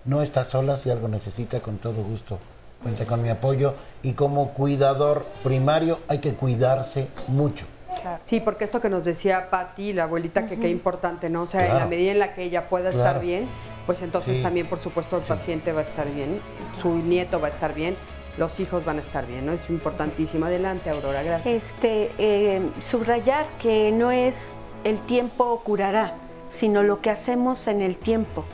No estás sola, si algo necesita, con todo gusto. Cuenta con mi apoyo y como cuidador primario hay que cuidarse mucho. Claro. Sí, porque esto que nos decía Pati, la abuelita, que qué importante, ¿no? O sea, en la medida en la que ella pueda estar bien, pues entonces también, por supuesto, el paciente va a estar bien, su nieto va a estar bien, los hijos van a estar bien, ¿no? Es importantísimo. Adelante, Aurora, gracias. Subrayar que no es el tiempo curará, sino lo que hacemos en el tiempo.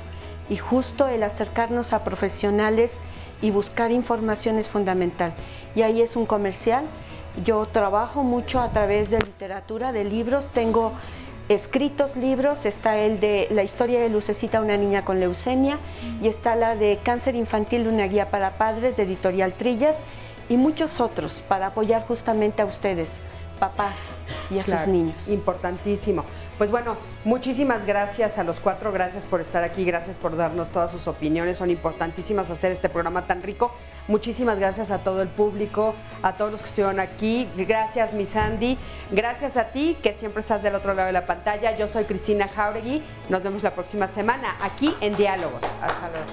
Y justo el acercarnos a profesionales y buscar información es fundamental. Y ahí es un comercial. Yo trabajo mucho a través de literatura, de libros. Tengo escritos libros, está el de La historia de Lucecita, una niña con leucemia, y está la de Cáncer infantil, una guía para padres, de Editorial Trillas, y muchos otros para apoyar justamente a ustedes, papás y a sus niños. Importantísimo. Pues bueno, muchísimas gracias a los cuatro, gracias por estar aquí, gracias por darnos todas sus opiniones, son importantísimas hacer este programa tan rico. Muchísimas gracias a todo el público, a todos los que estuvieron aquí. Gracias, mi Sandy. Gracias a ti, que siempre estás del otro lado de la pantalla. Yo soy Cristina Jauregui. Nos vemos la próxima semana aquí en Diálogos. Hasta luego.